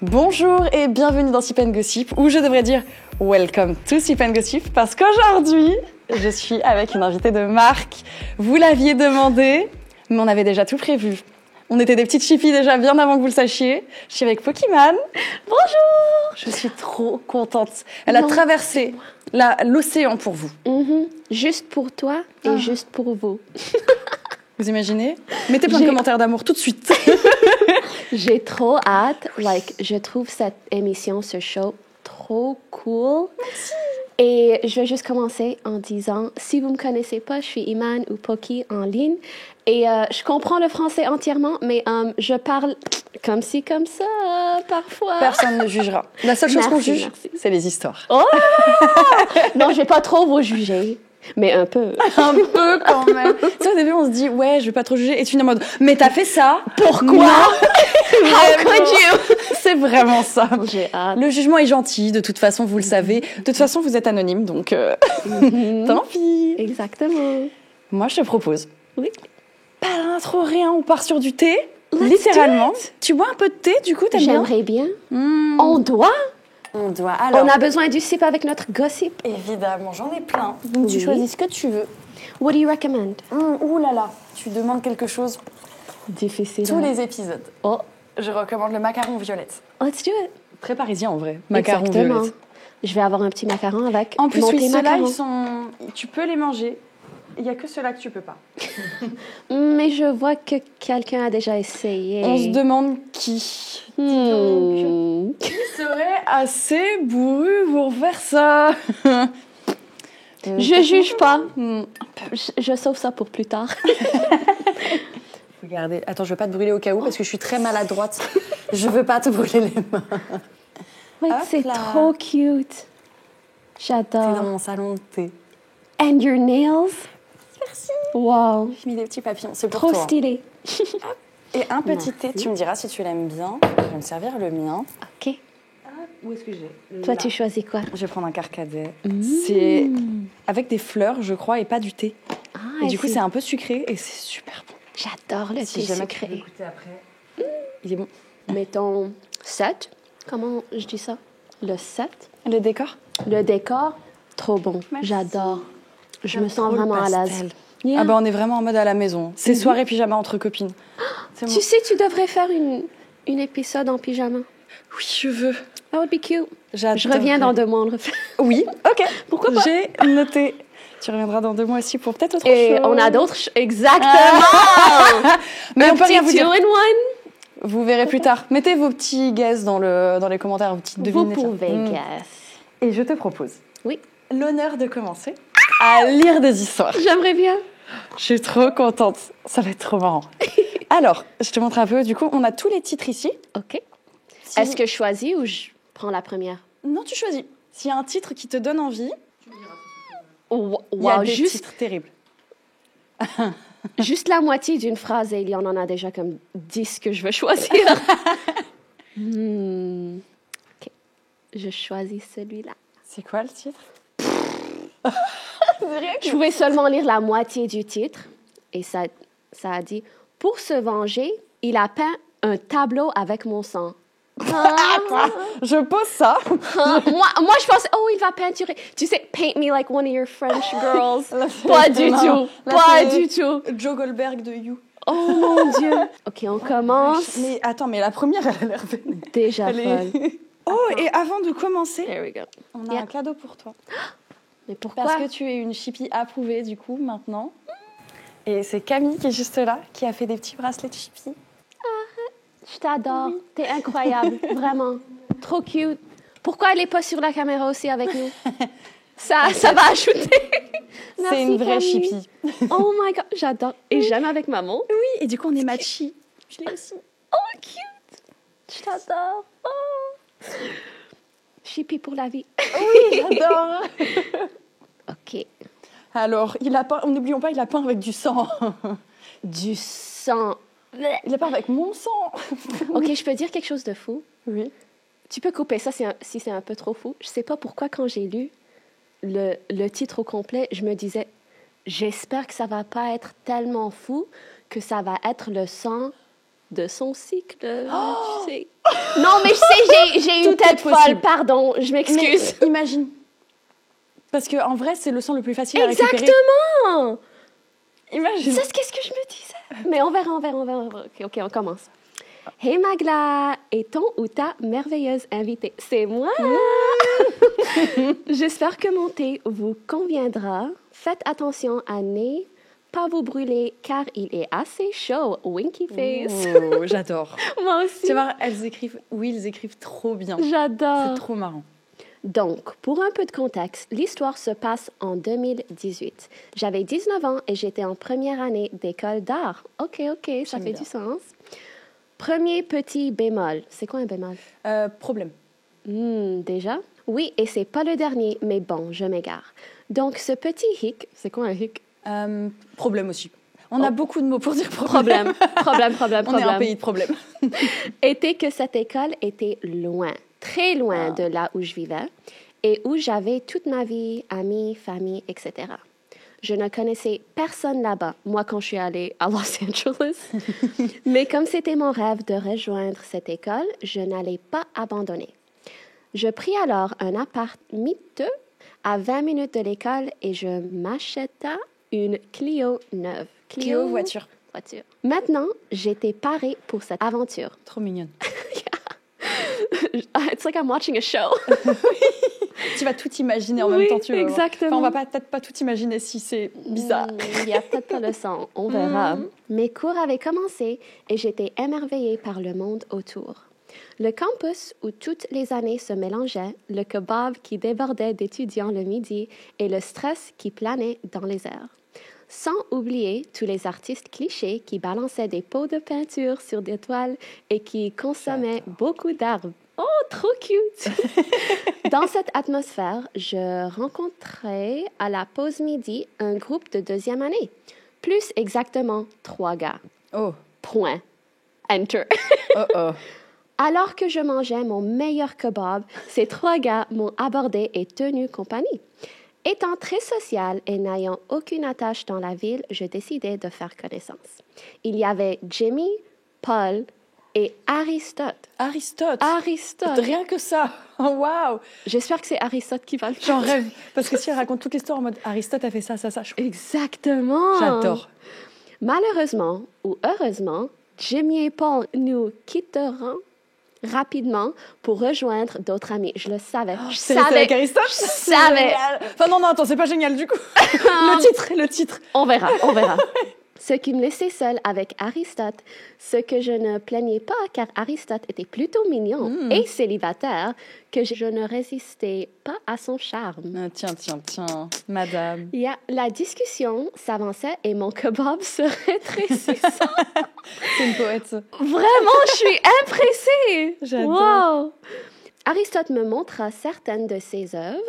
Bonjour et bienvenue dans Sip & Gossip, ou je devrais dire Welcome to Sip & Gossip, parce qu'aujourd'hui, je suis avec une invitée de marque. Vous l'aviez demandé, mais on avait déjà tout prévu. On était des petites chippies déjà bien avant que vous le sachiez. Je suis avec Pokémon. Bonjour. Je suis trop contente. Elle a traversé l'océan pour vous. Juste pour toi et juste pour vous. Vous imaginez? Mettez plein de commentaires d'amour tout de suite. J'ai trop hâte. Je trouve cette émission, ce show, trop cool. Merci. Et je vais juste commencer en disant, si vous ne me connaissez pas, je suis Iman ou Poki en ligne. Et je comprends le français entièrement, mais je parle comme ci, comme ça, parfois. Personne ne jugera. La seule chose qu'on juge, c'est les histoires. Oh! Non, je vais pas trop vous juger. Mais un peu. Un peu quand même. Tu sais, au début, on se dit, ouais, je vais pas trop juger. Et tu es en mode, mais t'as fait ça? Pourquoi? How could you? C'est vraiment ça. J'ai hâte. Le jugement est gentil, de toute façon, vous le savez. De toute façon, vous êtes anonyme, donc tant pis. Exactement. Moi, je te propose. Oui. Pas d'intro, rien, on part sur du thé. Littéralement. Tu bois un peu de thé, du coup, t'aimes bien? J'aimerais bien. On doit? On doit. Alors, On a besoin du sip avec notre gossip. évidemment, j'en ai plein. Donc, tu choisis ce que tu veux. What do you recommend? Ouh là là, tu demandes quelque chose. Difficile. Tous les épisodes. Oh, Je recommande le macaron violette. let's do it. Très parisien en vrai. Macaron Exactement. violette. Je vais avoir un petit macaron avec En plus, mon oui, thé ceux-là, macaron. ils sont... tu peux les manger. Il n'y a que ceux-là que tu peux pas. Mais je vois que quelqu'un a déjà essayé. On se demande qui. Qui serait assez bourru pour faire ça? Je juge pas. Je sauve ça pour plus tard. Regardez, attends, je veux pas te brûler au cas où parce que je suis très maladroite. Je veux pas te brûler les mains. Ouais, Hop c'est là. trop cute. T'es dans J'adore. mon salon de thé. And your nails? Merci. Wow. J'ai mis des petits papillons, c'est pour Trop toi. stylé. Et un petit Merci. thé, tu me diras si tu l'aimes bien. Je vais me servir le mien. OK. Où est-ce que j'ai? Toi, tu choisis quoi? Je vais prendre un carcadet. C'est avec des fleurs, je crois, et pas du thé. Ah, Et du coup, c'est un peu sucré et c'est super bon. J'adore le Si thé jamais tu veux sucré. goûter après, il est bon. Mettons 7. Comment je dis ça? Le 7. Le décor? Le décor, trop bon. Merci. J'adore. Je me J'aime sens trop le vraiment à l'aise. pastel. Yeah. Ah bah on est vraiment en mode à la maison. C'est soirée pyjama entre copines. C'est Tu sais, tu devrais faire une épisode en pyjama. Oui, je veux. That would be cute. J'adore. Je reviens dans 2 mois, on le refait. Oui, ok. Pourquoi pas? J'ai noté. Tu reviendras dans 2 mois aussi pour peut-être autre Et chose. on a d'autres... Exactement! Mais on peut rien Petit vous dire. 2-in-1. Vous verrez plus tard. Mettez vos petits guesses dans les commentaires, vos petites Vous devinettes. pouvez, Mm. guess. Et je te propose Oui, l'honneur de commencer à lire des histoires. j'aimerais bien. Je suis trop contente. Ça va être trop marrant. Alors, je te montre un peu. Du coup, on a tous les titres ici. OK. Si- Est-ce que je choisis ou je prends la première? Non, tu choisis. S'il y a un titre qui te donne envie, Wow, il y a des juste, titres terribles. juste la moitié d'une phrase et il y en a déjà comme 10 que je veux choisir. OK. Je choisis celui-là. C'est quoi le titre? Je pouvais seulement lire la moitié du titre et ça a dit « Pour se venger, il a peint un tableau avec mon sang. » Attends, je pose ça. Moi, je pensais, oh, il va peinturer. Tu sais, paint me like one of your French girls. Pas du tout. Pas du tout. Joe Goldberg de You. Oh mon Dieu. OK, on commence. Mais attends, mais la première, elle a l'air vénère. Déjà Elle folle. est... Oh, et avant de commencer, There we go. on a Yeah. un cadeau pour toi. Mais pourquoi? Parce que tu es une chippie approuvée, du coup, maintenant. Et c'est Camille qui est juste là, qui a fait des petits bracelets de chippie. Je t'adore. T'es incroyable. Vraiment. Trop cute. Pourquoi elle n'est pas sur la caméra aussi avec nous? Ça va ajouter. C'est Merci, une vraie Camille. chippie. Oh my God. J'adore. Et j'aime avec maman. Oui, et du coup, on est matchis. Je l'ai aussi. Oh, cute. Je t'adore. Oh. Chippie pour la vie. Oui, j'adore. OK. Alors, n'oublions pas, il a peint avec du sang. Du sang. Il a peint avec mon sang. OK, je peux dire quelque chose de fou? Oui. Tu peux couper ça si c'est un peu trop fou. Je sais pas pourquoi, quand j'ai lu le titre au complet, je me disais, j'espère que ça va pas être tellement fou que ça va être le sang de son cycle, tu sais. Non, mais je sais, j'ai une Tout est tête folle, possible. pardon, je m'excuse. Mais imagine. Parce qu'en vrai, c'est le sang le plus facile à récupérer. Exactement! Imagine. Ça, c'est qu'est-ce que je me disais? Mais on verra. OK, on commence. Hey Magla, et ton ou ta merveilleuse invitée? C'est moi! J'espère que mon thé vous conviendra. Faites attention à ne pas vous brûler car il est assez chaud. Winky face. Oh, j'adore. Moi aussi. Tu vas voir, ils écrivent trop bien. J'adore. C'est trop marrant. Donc, pour un peu de contexte, l'histoire se passe en 2018. J'avais 19 ans et j'étais en première année d'école d'art. OK, ça J'aime fait bien. du sens. Premier petit bémol. C'est quoi un bémol? Problème. Déjà? Oui, et c'est pas le dernier, mais bon, je m'égare. Donc, ce petit hic, c'est quoi un hic? Problème aussi. On a beaucoup de mots pour dire problème. Problème. On est un pays de problèmes. Était que cette école était loin, très loin de là où je vivais et où j'avais toute ma vie, amis, famille, etc. Je ne connaissais personne là-bas, moi, quand je suis allée à Los Angeles. Mais comme c'était mon rêve de rejoindre cette école, je n'allais pas abandonner. Je pris alors un appart miteux à 20 minutes de l'école et je m'acheta une Clio neuve. Clio, voiture. Maintenant, j'étais parée pour cette aventure. Trop mignonne. It's like I'm watching a show. Tu vas tout imaginer en même temps, tu vas voir. exactement. Enfin, on va peut-être pas tout imaginer si c'est bizarre. Il n'y a peut-être pas le son, on verra. Mes cours avaient commencé et j'étais émerveillée par le monde autour. Le campus où toutes les années se mélangeaient, le kebab qui débordait d'étudiants le midi et le stress qui planait dans les airs. Sans oublier tous les artistes clichés qui balançaient des pots de peinture sur des toiles et qui consommaient beaucoup d'arbres. Oh, trop cute! Dans cette atmosphère, je rencontrais à la pause midi un groupe de deuxième année. Plus exactement, 3 gars. Oh. Point. Enter. Oh. Alors que je mangeais mon meilleur kebab, ces 3 gars m'ont abordé et tenu compagnie. Étant très sociale et n'ayant aucune attache dans la ville, je décidai de faire connaissance. Il y avait Jimmy, Paul et Aristote. Aristote. Aristote. Rien que ça. Oh, waouh. J'espère que c'est Aristote qui va le faire. J'en rêve. Parce que si elle raconte toute l'histoire en mode Aristote a fait ça. Exactement. J'adore. Malheureusement ou heureusement, Jimmy et Paul nous quitteront rapidement pour rejoindre d'autres amis. Je le savais. Je C'est resté avec Aristote. Je savais. Enfin non, attends, c'est pas génial du coup. le titre. On verra. Ce qui me laissait seule avec Aristote, ce que je ne plaignais pas car Aristote était plutôt mignon et célibataire, que je ne résistais pas à son charme. Tiens, madame. La discussion s'avançait et mon kebab se rétrécissant. C'est une poète. Vraiment, je suis impressée. J'adore. Wow. Aristote me montra certaines de ses œuvres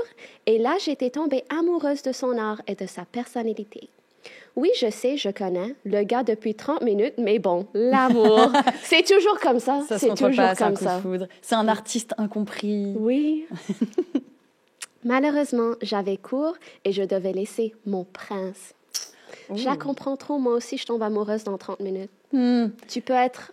et là, j'étais tombée amoureuse de son art et de sa personnalité. Oui, je sais, je connais le gars depuis 30 minutes, mais bon, l'amour, c'est toujours comme ça. Ça se C'est montre toujours pas, c'est un comme coup ça. de foudre. C'est un artiste incompris. Oui. Malheureusement, j'avais cours et je devais laisser mon prince. Je la comprends trop, moi aussi, je tombe amoureuse dans 30 minutes. Tu peux être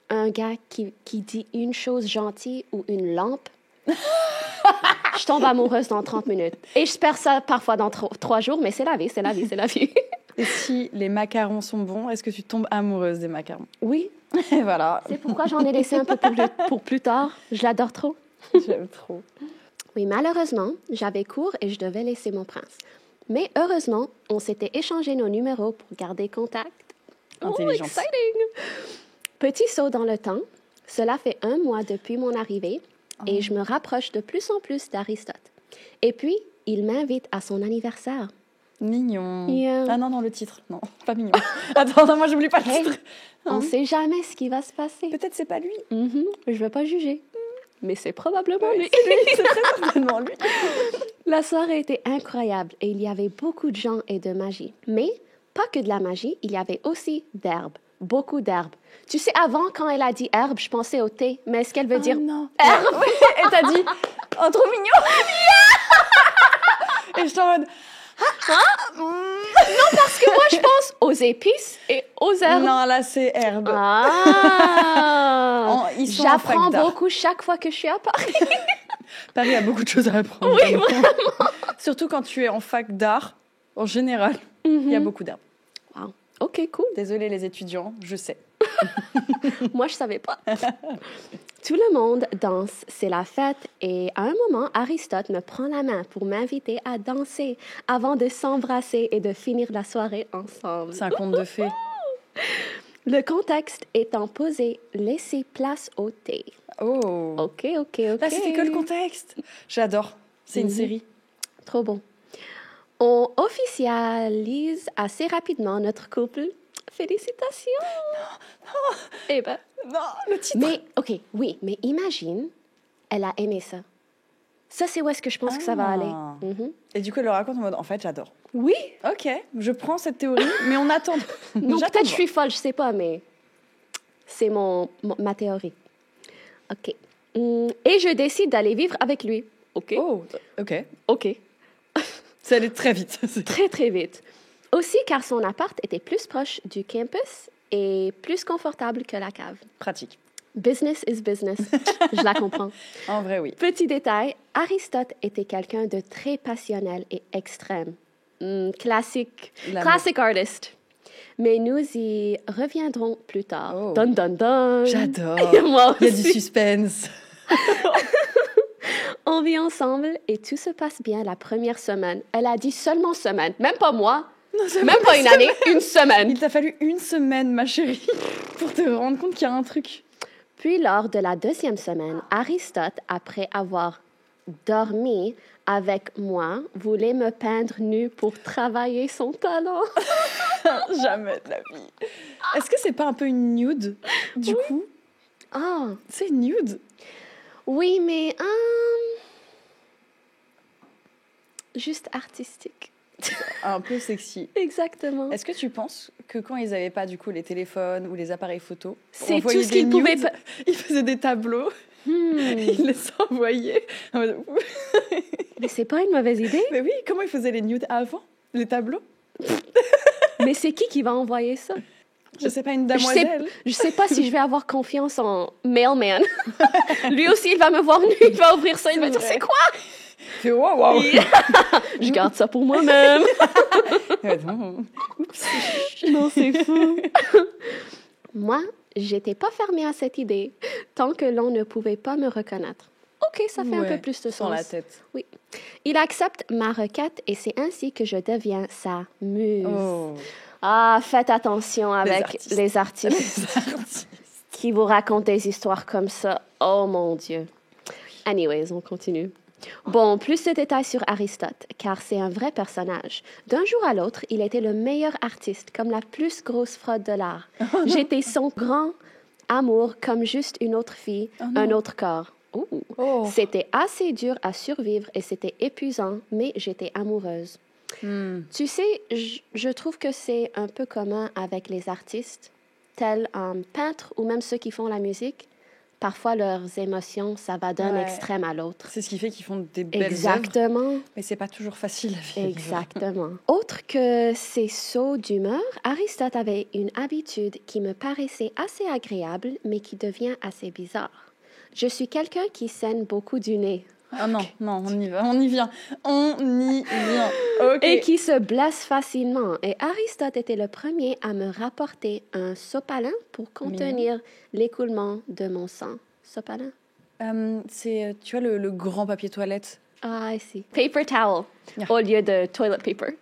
un gars qui dit une chose gentille ou une lampe. Je tombe amoureuse dans 30 minutes. Et je perds ça parfois dans 3 jours, mais c'est la vie. Et si les macarons sont bons, est-ce que tu tombes amoureuse des macarons? Oui. Et voilà. C'est pourquoi j'en ai laissé un peu pour plus tard. Je l'adore trop. J'aime trop. Oui, malheureusement, j'avais cours et je devais laisser mon prince. Mais heureusement, on s'était échangé nos numéros pour garder contact. Intelligente. Oh, exciting! Petit saut dans le temps. Cela fait 1 mois depuis mon arrivée et je me rapproche de plus en plus d'Aristote. Et puis, il m'invite à son anniversaire. Mignon. Yeah. Ah non, le titre. Non, pas mignon. Attends, non, moi, j'oublie pas le titre. On ne sait jamais ce qui va se passer. Peut-être c'est pas lui. Je ne veux pas juger. Mais c'est probablement lui. C'est très certainement lui. La soirée était incroyable et il y avait beaucoup de gens et de magie. Mais pas que de la magie, il y avait aussi d'herbes. Beaucoup d'herbes. Tu sais, avant, quand elle a dit herbe, je pensais au thé. Mais est-ce qu'elle veut dire non. herbe? Oui, et t'as dit, oh, trop mignon. Et je suis en mode, Parce que moi, je pense aux épices et aux herbes. Non, là, c'est herbe. Ah! Ils sont en fac J'apprends d'art. beaucoup chaque fois que je suis à Paris. Paris a beaucoup de choses à apprendre. Oui, vraiment. Surtout quand tu es en fac d'art, en général, il y a beaucoup d'herbes. Wow. OK, cool. Désolée les étudiants, je sais. Moi, je savais pas. Tout le monde danse, c'est la fête. Et à un moment, Aristote me prend la main pour m'inviter à danser avant de s'embrasser et de finir la soirée ensemble. C'est un conte de fées. Le contexte étant posé, laissez place au thé. Oh. OK. Là, c'était que le contexte. J'adore. C'est une série. Trop bon. On officialise assez rapidement notre couple. Félicitations! Non. Eh ben. Non, le titre. Mais, OK, oui, mais imagine, elle a aimé ça. Ça, c'est où est-ce que je pense que ça va aller. Mhm. Et du coup, elle le raconte en mode, en fait, j'adore. Oui. Ok, je prends cette théorie, mais on attend. Non, J'attends peut-être de je suis folle, je sais pas, mais c'est ma théorie. OK. Et je décide d'aller vivre avec lui. OK? voir. Oh, ok. OK. Ça allait très vite. Très, très vite. Aussi car son appart était plus proche du campus et plus confortable que la cave. Pratique. Business is business. Je la comprends. En vrai, oui. Petit détail, Aristote était quelqu'un de très passionnel et extrême. Classique artist. Mais nous y reviendrons plus tard. Oh. Dun, dun, dun. J'adore. Moi Il y a du aussi. suspense. On vit ensemble et tout se passe bien la première semaine. Elle a dit seulement semaine, même pas moi, Non, c'est même pas une année, une semaine. Il t'a fallu une semaine, ma chérie, pour te rendre compte qu'il y a un truc. Puis lors de la deuxième semaine, Aristote, après avoir dormi avec moi, voulait me peindre nue pour travailler son talent. Jamais de la vie. Est-ce que c'est pas un peu une nude, du coup? Ah, C'est une nude. oui, mais juste artistique. Un peu sexy. Exactement. Est-ce que tu penses que quand ils n'avaient pas, du coup, les téléphones ou les appareils photo, pour C'est envoyer tout ce des qu'ils pouvaient nudes, ils faisaient des tableaux, ils les envoyaient. En mode, Mais c'est pas une mauvaise idée. mais oui, comment ils faisaient les nudes avant, les tableaux? Mais c'est qui va envoyer ça? Je sais pas, une damoiselle. Je sais pas si je vais avoir confiance en Mailman. Lui aussi, il va me voir nue, il va ouvrir ça, il va dire vrai. c'est quoi? Fais wow, wow. Je garde ça pour moi-même. Oups. Non, c'est fou. Moi, j'étais pas fermée à cette idée tant que l'on ne pouvait pas me reconnaître. OK, ça fait un peu plus de sens. Sans la tête. Oui. Il accepte ma requête et c'est ainsi que je deviens sa muse. Oh. Ah, faites attention avec artistes. les artistes qui vous racontent des histoires comme ça. Oh mon Dieu. Anyways, on continue. Bon, plus de détails sur Aristote, car c'est un vrai personnage. D'un jour à l'autre, il était le meilleur artiste, comme la plus grosse fraude de l'art. J'étais son grand amour, comme juste une autre fille, un autre corps. Ouh. Oh. C'était assez dur à survivre et c'était épuisant, mais j'étais amoureuse. Tu sais, je trouve que c'est un peu commun avec les artistes, tels peintres ou même ceux qui font la musique. Parfois, leurs émotions, ça va d'un extrême à l'autre. C'est ce qui fait qu'ils font des belles œuvres, Exactement. mais c'est pas toujours facile à vivre. Exactement. Autre que ces sauts d'humeur, Aristote avait une habitude qui me paraissait assez agréable, mais qui devient assez bizarre. Je suis quelqu'un qui saigne beaucoup du nez. Ah non, on y va, on y vient. Ok. Et qui se blesse facilement. Et Aristote était le premier à me rapporter un sopalin pour contenir l'écoulement de mon sang. Sopalin? C'est, tu vois, le grand papier toilette. Ah, I see. Paper towel Yeah. au lieu de toilet paper.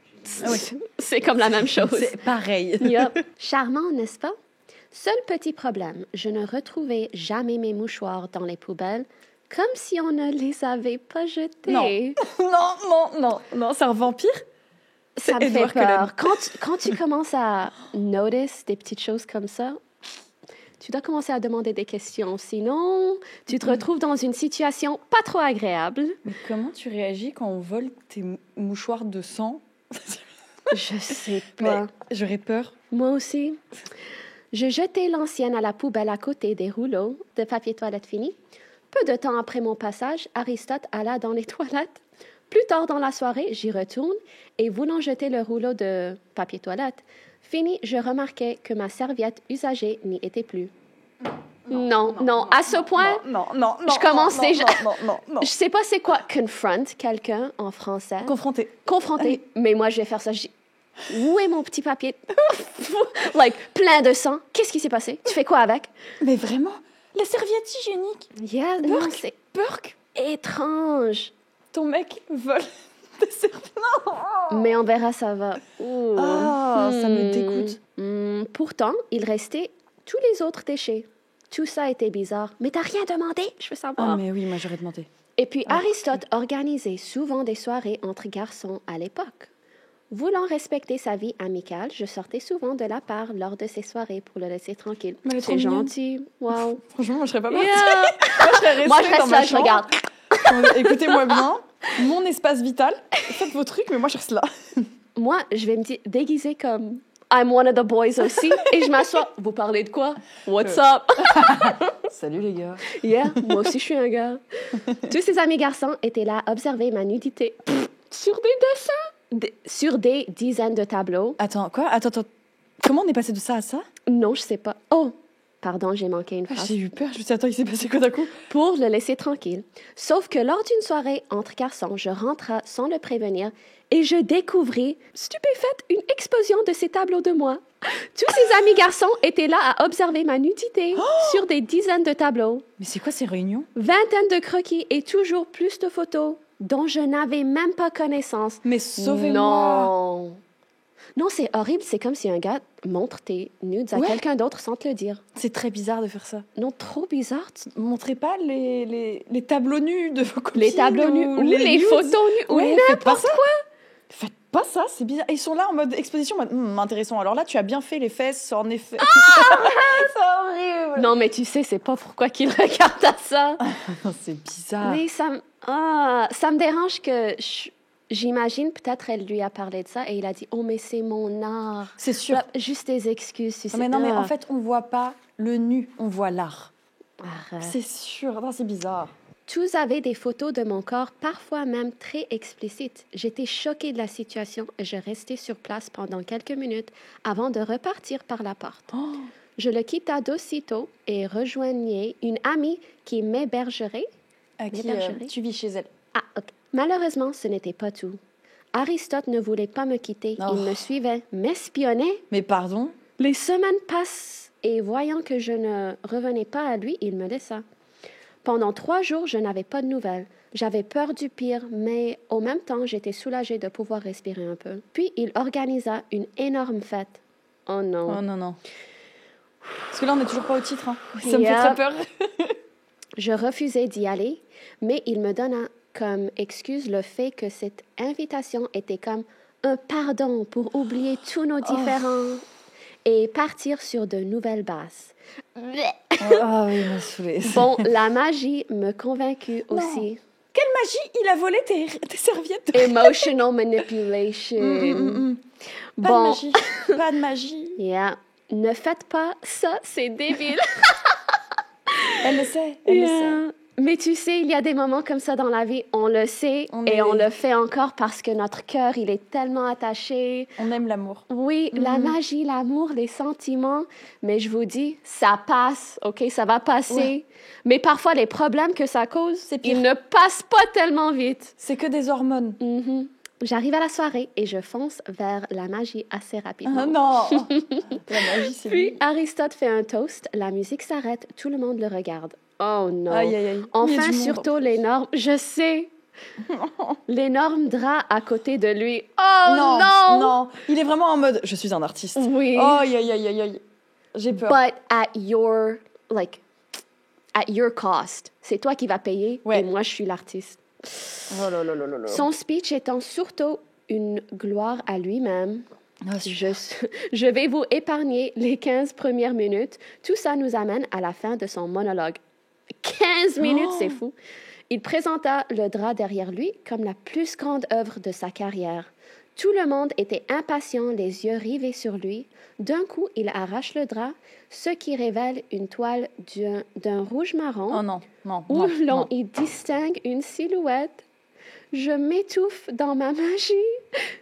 Ah oui. C'est comme la même chose. C'est pareil. Yep. Charmant, n'est-ce pas? Seul petit problème, je ne retrouvais jamais mes mouchoirs dans les poubelles, comme si on ne les avait pas jetés. Non, c'est un vampire? Ça me fait Edward peur. Quand tu commences à notice des petites choses comme ça, tu dois commencer à demander des questions. Sinon, tu te retrouves dans une situation pas trop agréable. Mais comment tu réagis quand on vole tes mouchoirs de sang? Je sais pas. Mais j'aurais peur. Moi aussi. Je jetai l'ancienne à la poubelle à côté des rouleaux de papier toilette fini. Peu de temps après mon passage, Aristote alla dans les toilettes Plus tard dans la soirée, j'y retourne et voulant jeter le rouleau de papier toilette, fini, je remarquais que ma serviette usagée n'y était plus. Non, à ce point, Non, je commence déjà... non. Je sais pas c'est quoi confront quelqu'un en français. Confronter. Mais moi, je vais faire ça. Je dis, où est mon petit papier? Like, plein de sang. Qu'est-ce qui s'est passé? Tu fais quoi avec? Mais vraiment, la serviette hygiénique. Yeah, non, c'est Burk. étrange. Ton mec vole des serviettes. Non. Mais on verra, ça va. Ouh. Ah, ça me dégoûte. Pourtant, il restait tous les autres déchets. Tout ça était bizarre. Mais t'as rien demandé? Je veux savoir. Ah, mais oui, moi j'aurais demandé. Et puis, Aristote organisait souvent des soirées entre garçons à l'époque. Voulant respecter sa vie amicale, je sortais souvent de la part lors de ces soirées pour le laisser tranquille. Mais elle est trop C'est mignonne. gentil. Wow. Franchement, moi je serais pas partie. Yeah. Moi je serais restée Moi, je dans reste ma là, je chambre. regarde. Écoutez-moi bien, mon espace vital. Faites vos trucs, mais moi je reste là. Moi, je vais me déguiser comme I'm one of the boys aussi. Et je m'assois. Vous parlez de quoi? What's up? Salut les gars. Yeah, moi aussi je suis un gars. Tous ses amis garçons étaient là à observer ma nudité. Sur des dessins? Sur des dizaines de tableaux. Attends, quoi? Attends. Comment on est passé de ça à ça? Non, je sais pas. Oh, pardon, j'ai manqué une phrase. J'ai eu peur. Je me suis dit, attends, il s'est passé quoi d'un coup? Pour le laisser tranquille. Sauf que lors d'une soirée entre garçons, je rentra sans le prévenir et je découvris, stupéfaite, une explosion de ces tableaux de moi. Tous ses amis garçons étaient là à observer ma nudité sur des dizaines de tableaux. Mais c'est quoi ces réunions? Vingtaines de croquis et toujours plus de photos dont je n'avais même pas connaissance. Mais sauvez-moi! Non! Non, c'est horrible. C'est comme si un gars montre tes nudes à quelqu'un d'autre sans te le dire. C'est très bizarre de faire ça. Non, trop bizarre. Montrez pas les tableaux nus de vos copines. Les tableaux nus ou les nudes. photos nues ou Ouais, faites pas n'importe ça. quoi. Faites pas ça, c'est bizarre. Ils sont là en mode exposition, en mode intéressant. Alors là, tu as bien fait les fesses, en effet. C'est horrible. Non, mais tu sais, c'est pas pourquoi qu'il regarde à ça. C'est bizarre. Mais ça me dérange que j'imagine peut-être elle lui a parlé de ça et il a dit oh mais c'est mon art. C'est sûr. Là, juste des excuses. Tu sais. Non, mais en fait, on voit pas le nu, on voit l'art. Arrête. C'est sûr. Non, c'est bizarre. Tous avaient des photos de mon corps, parfois même très explicites. J'étais choquée de la situation et je restais sur place pendant quelques minutes avant de repartir par la porte. Oh. Je le quitta d'aussitôt et rejoignais une amie qui m'hébergerait. À qui L'hébergerie. tu vis chez elle. Ah, ok. Malheureusement, ce n'était pas tout. Aristote ne voulait pas me quitter. Oh. Il me suivait, m'espionnait. Mais pardon? Les semaines passent et voyant que je ne revenais pas à lui, il me laissa. Pendant 3 jours, je n'avais pas de nouvelles. J'avais peur du pire, mais en même temps, j'étais soulagée de pouvoir respirer un peu. Puis, il organisa une énorme fête. Oh non. Oh non. Parce que là, on n'est toujours pas au titre. Hein. Ça me fait Yeah. très peur. Je refusais d'y aller, mais il me donna comme excuse le fait que cette invitation était comme un pardon pour oublier tous nos différends et partir sur de nouvelles bases. Ah oui, il m'a saoulée. Bon, la magie me convaincut aussi. Quelle magie! Il a volé tes serviettes. Emotional manipulation. Pas Bon, de magie. Pas de magie. yeah. Ne faites pas ça, c'est débile. Elle le sait. Elle le sait. Yeah. Mais tu sais, il y a des moments comme ça dans la vie, on le sait et on le fait encore parce que notre cœur, il est tellement attaché. On aime l'amour. Oui, la magie, l'amour, les sentiments, mais je vous dis, ça passe, OK? Ça va passer. Ouais. Mais parfois, les problèmes que ça cause, C'est pire. ils ne passent pas tellement vite. C'est que des hormones. Mhm. J'arrive à la soirée et je fonce vers la magie assez rapidement. Ah non! La magie, c'est Puis lui. Aristote fait un toast, la musique s'arrête, tout le monde le regarde. Oh non. Aïe, aïe, aïe. Il y a Enfin, du monde. surtout l'énorme, je sais, l'énorme drap à côté de lui. Oh non! Non, il est vraiment en mode je suis un artiste. Oui. Oh, aïe, aïe, aïe, aïe, aïe. J'ai peur. But at your cost. C'est toi qui vas payer Ouais. et moi, je suis l'artiste. Oh là là là là là. Son speech étant surtout une gloire à lui-même. Ah, super. Je vais vous épargner les 15 premières minutes. Tout ça nous amène à la fin de son monologue. 15 minutes, c'est fou. Il présenta le drap derrière lui comme la plus grande œuvre de sa carrière. Tout le monde était impatient, les yeux rivés sur lui. D'un coup, il arrache le drap, ce qui révèle une toile d'un rouge marron Oh non, non, où non, l'on non. y distingue une silhouette. Je m'étouffe dans ma magie.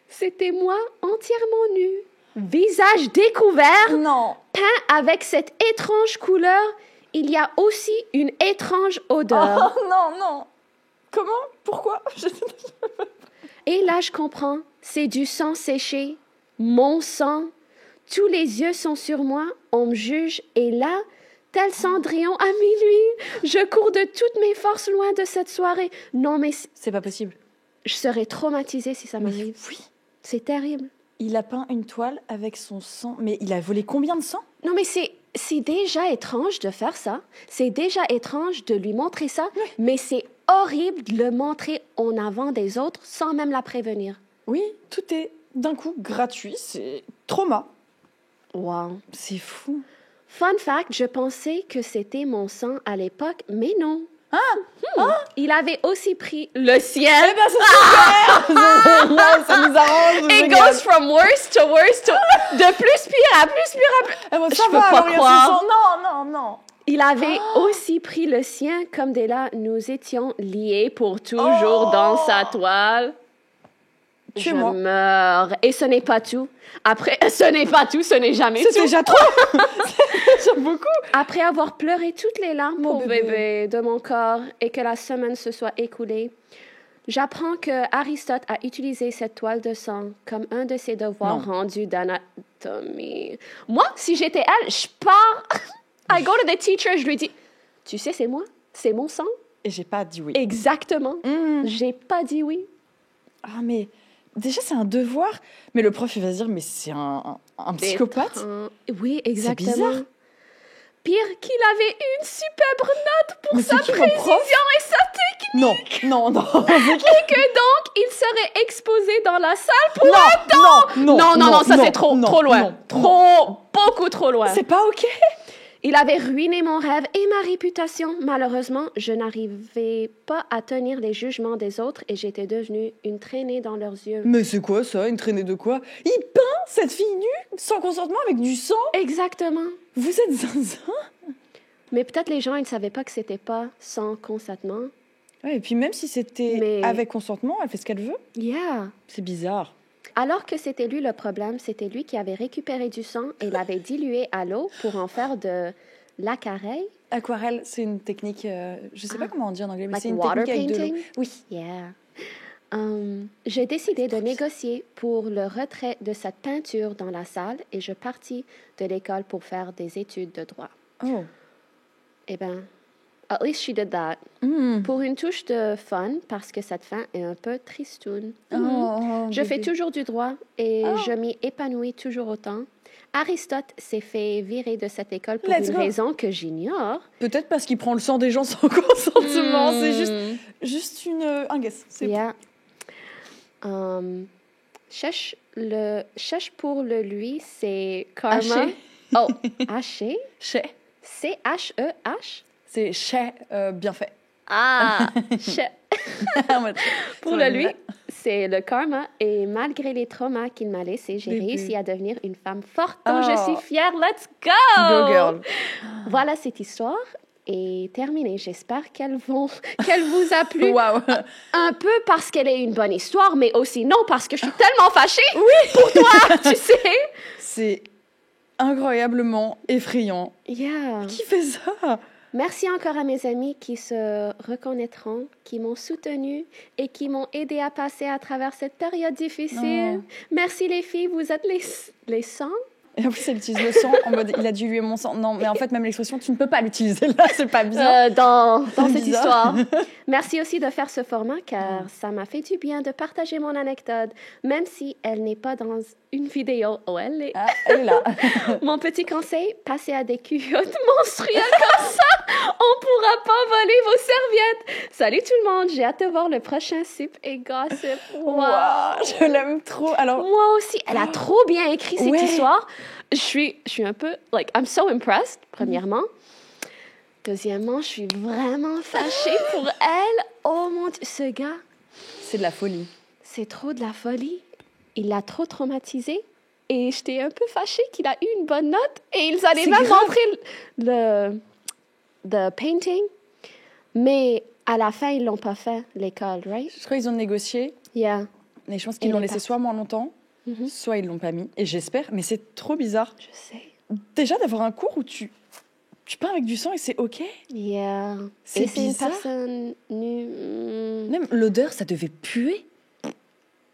C'était moi entièrement nue. Visage découvert, Non. peint avec cette étrange couleur. Il y a aussi une étrange odeur. Oh non, non. Comment? Pourquoi? Et là, je comprends. C'est du sang séché. Mon sang. Tous les yeux sont sur moi. On me juge. Et là, tel Cendrillon à minuit, je cours de toutes mes forces loin de cette soirée. Non, mais C'est pas possible. je serais traumatisée si ça m'arrive. Oui. C'est terrible. Il a peint une toile avec son sang. Mais il a volé combien de sang? Non, mais c'est déjà étrange de faire ça. C'est déjà étrange de lui montrer ça. Oui. Mais c'est horrible de le montrer en avant des autres sans même la prévenir. Oui, tout est d'un coup gratuit. C'est trauma. Wow. C'est fou. Fun fact, je pensais que c'était mon sang à l'époque, mais non. Il avait aussi pris le sien. Eh ben, c'est super! Génial, ça nous arrange. It génial. goes from worst to worst to... De plus pire à plus pire à plus... Eh ben, ça Je peux va, pas alors, il y a son croire. sang. Non, non, non. Il avait aussi pris le sien, comme dès là, nous étions liés pour toujours dans sa toile. Chez Je moi. meurs. Et ce n'est pas tout. Après, ce n'est pas tout, ce n'est jamais C'est tout. déjà trop. C'est déjà beaucoup. Après avoir pleuré toutes les larmes Mon pour bébé. bébé de mon corps et que la semaine se soit écoulée, j'apprends que Aristote a utilisé cette toile de sang comme un de ses devoirs Non. rendus d'anatomie. Moi, si j'étais elle, je pars. I go to the teacher, je lui dis, tu sais, c'est moi, c'est mon sang. Et j'ai pas dit oui. Exactement. J'ai pas dit oui. Ah, mais déjà, c'est un devoir. Mais le prof, il va se dire, mais c'est un psychopathe. Oui, exactement. bizarre. Pire qu'il avait une superbe note pour Mais sa c'est qui, mon prof? précision et sa technique. Non, non, non. Et que donc, il serait exposé dans la salle pour non, Non, ça c'est trop, non, trop loin. non, Trop, beaucoup trop loin. C'est pas OK. Il avait ruiné mon rêve et ma réputation. Malheureusement, je n'arrivais pas à tenir les jugements des autres et j'étais devenue une traînée dans leurs yeux. Mais c'est quoi ça? Une traînée de quoi? Il peint cette fille nue sans consentement avec du sang? Exactement. Vous êtes zinzin? Mais peut-être les gens, ils ne savaient pas que c'était pas sans consentement. Ouais, et puis même si c'était Mais- avec consentement, elle fait ce qu'elle veut. Yeah. C'est bizarre. Alors que c'était lui le problème, c'était lui qui avait récupéré du sang et l'avait dilué à l'eau pour en faire de l'aquarelle. Aquarelle, c'est une technique, je sais pas comment on dit en anglais, mais Like c'est une water technique avec de painting? l'eau. Oui. Yeah. J'ai décidé de négocier pour le retrait de cette peinture dans la salle et je partis de l'école pour faire des études de droit. Oh. Eh bien, at least she did that. Pour une touche de fun, parce que cette fin est un peu tristoune. Je fais toujours du droit et je m'y épanouis toujours autant. Aristote s'est fait virer de cette école pour Let's une go. raison que j'ignore. Peut-être parce qu'il prend le sang des gens sans consentement. C'est juste un guess. C'est Yeah. Cherche pour le lui, c'est karma. Haché. Oh, haché. Chez. C-H-E-H. C'est chez bien fait. Ah, ché. En mode, Pour le lui, c'est le karma. Et malgré les traumas qu'il m'a laissés, j'ai Bébé. réussi à devenir une femme forte dont je Oh. suis fière. Let's go! Go girl. Voilà, cette histoire est terminée. J'espère qu'elle vous a plu. Waouh. Un peu parce qu'elle est une bonne histoire, mais aussi non parce que je suis tellement fâchée pour toi, tu sais. C'est incroyablement effrayant. Yeah. Qui fait ça? Merci encore à mes amis qui se reconnaîtront, qui m'ont soutenue et qui m'ont aidé à passer à travers cette période difficile. Oh. Merci les filles, vous êtes les sangs. Et en plus, elle utilise le sang en mode il a dilué mon sang. Non, mais en fait, même l'expression, tu ne peux pas l'utiliser là, c'est pas bien. Dans cette bizarre. histoire. Merci aussi de faire ce format car ça m'a fait du bien de partager mon anecdote, même si elle n'est pas dans une vidéo. Oh, elle est. Ah, elle est là. Mon petit conseil, passez à des culottes menstruelles comme ça, on pourra pas voler vos serviettes. Salut tout le monde, j'ai hâte de voir le prochain Sip et Gossip. Wow. Waouh, je l'aime trop. Alors, Moi aussi, elle a trop bien écrit cette Ouais. histoire. Je suis un peu, like, I'm so impressed, premièrement. Deuxièmement, je suis vraiment fâchée pour elle. Oh mon Dieu, ce gars, c'est de la folie. c'est trop de la folie. Il l'a trop traumatisé. Et j'étais un peu fâchée qu'il a eu une bonne note. Et ils allaient C'est même grave. montrer le painting. Mais À la fin, ils l'ont pas fait, l'école, right? Je crois qu'ils ont négocié, Yeah. mais je pense Et qu'ils l'ont les laissé parties. soit moins longtemps, soit ils l'ont pas mis. Et j'espère, mais c'est trop bizarre. Je sais. Déjà d'avoir un cours où tu peins avec du sang et c'est OK. Yeah. C'est Et c'est une bizarre. personne nue. Même l'odeur, ça devait puer.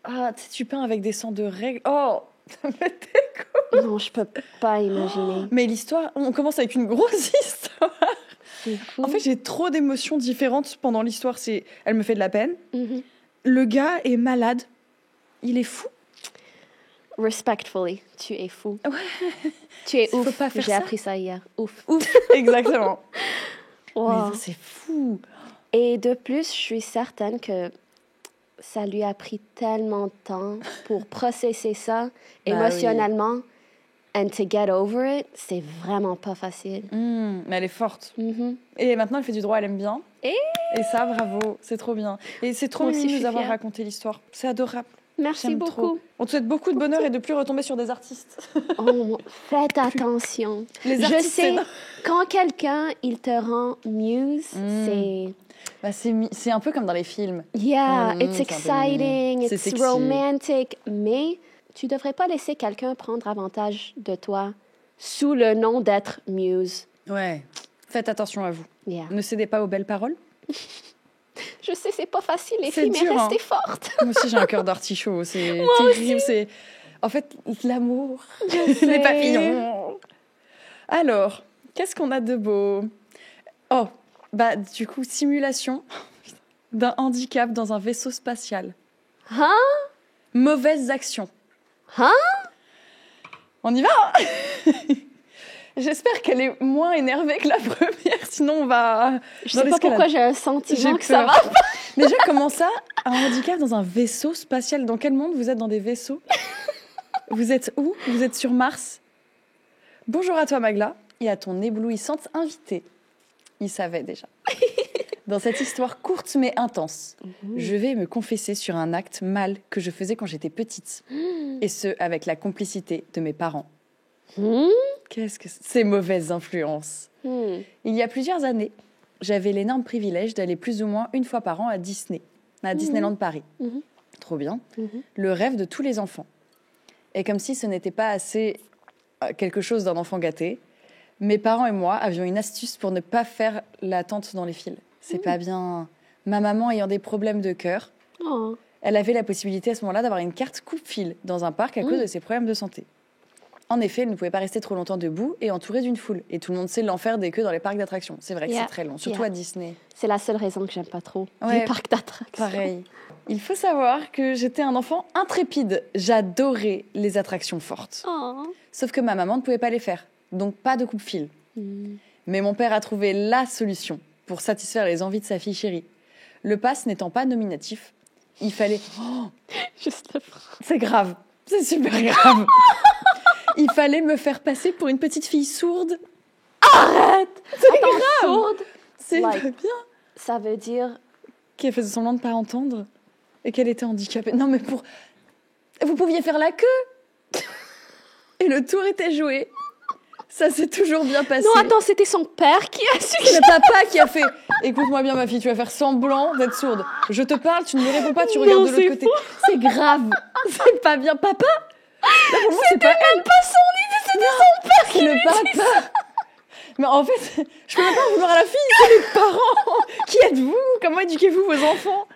Ah, tu sais, tu peins avec des sangs de règles. Oh, ça me dégoûte. Non, je peux pas imaginer. Mais l'histoire, on commence avec une grosse histoire. C'est fou. En fait, j'ai trop d'émotions différentes pendant l'histoire. Elle me fait de la peine. Mhm. Le gars est malade. Il est fou. Respectfully, tu es fou. Tu es Faut ouf. pas faire J'ai ça. appris ça hier. Ouf. Ouf, exactement. Wow. Mais c'est fou. Et de plus, je suis certaine que ça lui a pris tellement de temps pour processer ça émotionnellement. And to get over it, c'est vraiment pas facile. Mais elle est forte. Mhm. Et maintenant, elle fait du droit, elle aime bien. Et ça, bravo, c'est trop bien. Et c'est trop Moi aussi, mignon je de suis nous avoir fière. raconté l'histoire. C'est adorable. merci J'aime beaucoup. trop. On te souhaite beaucoup de bonheur et de plus retomber sur des artistes. Oh, faites attention. Les Je artistes, sais, c'est- quand quelqu'un, il te rend muse, c'est... Bah, c'est un peu comme dans les films. Yeah, Mm, it's c'est un peu exciting, mignon. C'est it's sexy. romantic, mais tu devrais pas laisser quelqu'un prendre avantage de toi sous le nom d'être muse. Ouais. Faites attention à vous. Yeah. Ne cédez pas aux belles paroles. Je sais, c'est pas facile, les C'est filles, mais dur, hein. restez fortes. Moi aussi, j'ai un cœur d'artichaut. C'est terrible. C'est en fait l'amour, les sais. papillons. Alors, qu'est-ce qu'on a de beau? Oh, bah du coup, simulation d'un handicap dans un vaisseau spatial. Hein? Mauvaises actions. Hein? On y va, hein. J'espère qu'elle est moins énervée que la première, sinon on va. Je dans sais pas l'escalade. pourquoi j'ai un sentiment J'ai que ça peur. va pas. Déjà, comment ça, un handicap dans un vaisseau spatial? Dans quel monde vous êtes dans des vaisseaux? Vous êtes où? Vous êtes sur Mars? Bonjour à toi, Magla, et à ton éblouissante invitée. Il savait déjà. Dans cette histoire courte mais intense, je vais me confesser sur un acte mal que je faisais quand j'étais petite. Et ce, avec la complicité de mes parents. Hmm? Qu'est-ce que c'est? Ces mauvaises influences. Hmm. Il y a plusieurs années, j'avais l'énorme privilège d'aller plus ou moins une fois par an à Disney, à Disneyland Paris. Mhm. Trop bien. Mhm. Le rêve de tous les enfants. Et comme si ce n'était pas assez quelque chose d'un enfant gâté, mes parents et moi avions une astuce pour ne pas faire l'attente dans les files. C'est pas bien. Ma maman ayant des problèmes de cœur, Oh. elle avait la possibilité à ce moment-là d'avoir une carte coupe-file dans un parc à cause de ses problèmes de santé. En effet, elle ne pouvait pas rester trop longtemps debout et entourée d'une foule. Et tout le monde sait l'enfer des queues dans les parcs d'attractions. C'est vrai que Yeah. c'est très long, surtout Yeah. à Disney. C'est la seule raison que j'aime pas trop Ouais. les parcs d'attractions. Pareil. Il faut savoir que j'étais un enfant intrépide. J'adorais les attractions fortes. Oh. Sauf que ma maman ne pouvait pas les faire. Donc pas de coupe-fil. Hmm. Mais mon père a trouvé la solution pour satisfaire les envies de sa fille chérie. Le pass n'étant pas nominatif, il fallait... Oh, Juste le front. c'est grave. C'est super grave. Il fallait me faire passer pour une petite fille sourde. Arrête! C'est Attends, grave. sourde, C'est Like. pas bien. ça veut dire... Qu'elle faisait semblant de ne pas entendre et qu'elle était handicapée. Non, mais pour... Vous pouviez faire la queue. Et le tour était joué. Ça s'est toujours bien passé. Non, attends, c'était son père qui a su. C'est le papa qui a fait « Écoute-moi bien, ma fille, tu vas faire semblant d'être sourde. Je te parle, tu ne me réponds pas, tu regardes de l'autre c'est côté. » C'est grave. C'est pas bien. Papa là, pour moi, c'est pas elle. Pas son idée, c'était son père C'est le papa. Mais en fait, je peux même pas en vouloir à la fille, c'est les parents. Qui êtes-vous? Comment éduquez-vous vos enfants?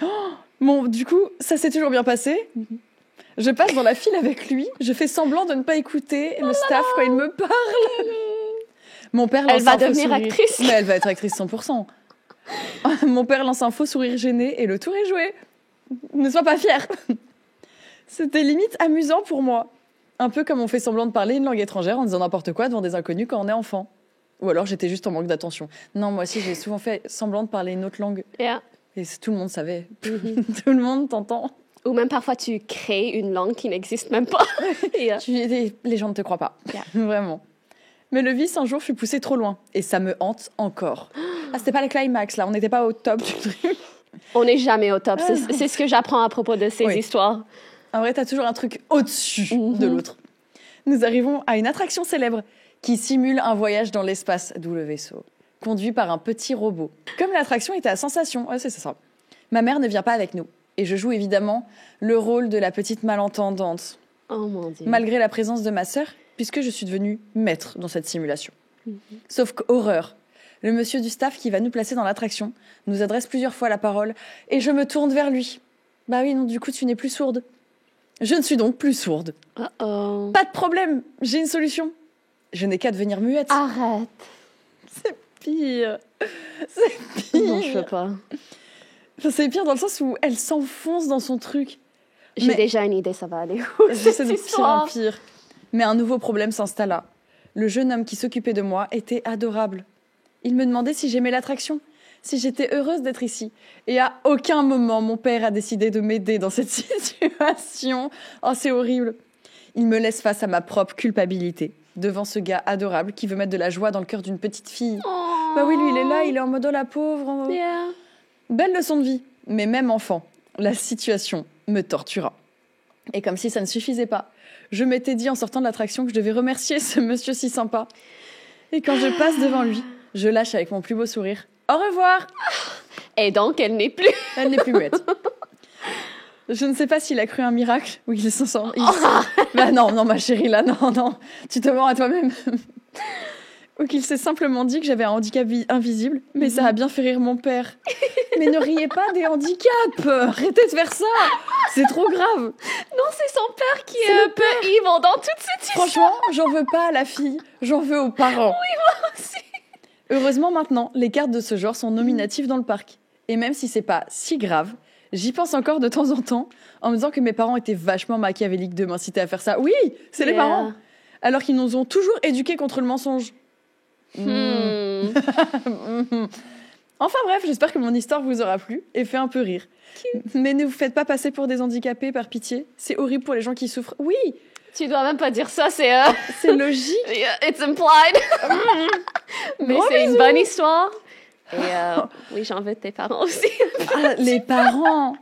Oh, bon, du coup, ça s'est toujours bien passé. Je passe dans la file avec lui, je fais semblant de ne pas écouter le staff quand il me parle. Mon père Elle lance va un faux devenir sourire. actrice. Mais elle va être actrice 100%. Mon père lance un faux sourire gêné et le tour est joué. Ne sois pas fière. C'était limite amusant pour moi. Un peu comme on fait semblant de parler une langue étrangère en disant n'importe quoi devant des inconnus quand on est enfant. Ou alors j'étais juste en manque d'attention. Non, moi aussi j'ai souvent fait semblant de parler une autre langue. Yeah. Et tout le monde savait. Tout le monde t'entend. Ou même parfois, tu crées une langue qui n'existe même pas. Yeah. Les gens ne te croient pas. Yeah. Vraiment. Mais le vice, un jour, fut poussé trop loin. Et ça me hante encore. Ah, c'était pas le climax, là. On n'était pas au top du truc. On n'est jamais au top. C'est ce que j'apprends à propos de ces Oui. histoires. En vrai, t'as toujours un truc au-dessus de l'autre. Nous arrivons à une attraction célèbre qui simule un voyage dans l'espace, d'où le vaisseau. conduit par un petit robot. Comme l'attraction était à sensation, ouais, c'est ça. Ma mère ne vient pas avec nous. Et je joue évidemment le rôle de la petite malentendante. Oh mon Dieu. Malgré la présence de ma sœur, puisque je suis devenue maître dans cette simulation. Sauf qu'horreur, le monsieur du staff qui va nous placer dans l'attraction nous adresse plusieurs fois la parole et je me tourne vers lui. Bah oui, non, du coup, tu n'es plus sourde. Je ne suis donc plus sourde. Uh-oh. Pas de problème, j'ai une solution. Je n'ai qu'à devenir muette. Arrête. C'est pire. C'est pire. Non, je veux pas. Enfin, c'est pire dans le sens où elle s'enfonce dans son truc. J'ai Mais- déjà une idée, ça va aller où J'essaie cette de pire en histoire? pire. Mais un nouveau problème s'installa. Le jeune homme qui s'occupait de moi était adorable. Il me demandait si j'aimais l'attraction, si j'étais heureuse d'être ici. Et à aucun moment, mon père a décidé de m'aider dans cette situation. Oh, c'est horrible. Il me laisse face à ma propre culpabilité, devant ce gars adorable qui veut mettre de la joie dans le cœur d'une petite fille. Oh. Bah oui, lui, il est là, il est en mode oh, la pauvre. Yeah. Belle leçon de vie. Mais même enfant, la situation me tortura. Et comme si ça ne suffisait pas, je m'étais dit en sortant de l'attraction que je devais remercier ce monsieur si sympa. Et quand je passe devant lui, je lâche avec mon plus beau sourire. Au revoir. Et donc, elle n'est plus. Elle n'est plus muette. Je ne sais pas s'il a cru un miracle ou il s'en sort. Bah non, non, ma chérie, là, non, non. Tu te mens à toi-même. Ou qu'il s'est simplement dit que j'avais un handicap invisible, mais ça a bien fait rire mon père. Mais ne riez pas des handicaps. Arrêtez de faire ça. C'est trop grave. Non, c'est son père qui C'est est le un peu evil dans toute cette histoire. Franchement, j'en veux pas à la fille, j'en veux aux parents. Oui, moi aussi. Heureusement maintenant, les cartes de ce genre sont nominatives dans le parc. Et même si c'est pas si grave, j'y pense encore de temps en temps en me disant que mes parents étaient vachement machiavéliques de m'inciter à faire ça. Oui, c'est les Yeah. parents. Alors qu'ils nous ont toujours éduqués contre le mensonge. Enfin bref, j'espère que mon histoire vous aura plu et fait un peu rire. Mais ne vous faites pas passer pour des handicapés par pitié. C'est horrible pour les gens qui souffrent. Oui, Tu dois même pas dire ça, c'est... c'est logique. It's implied. Mais Gros c'est une bisous. bonne histoire. Et oui, j'en veux de tes parents aussi. Ah, les parents.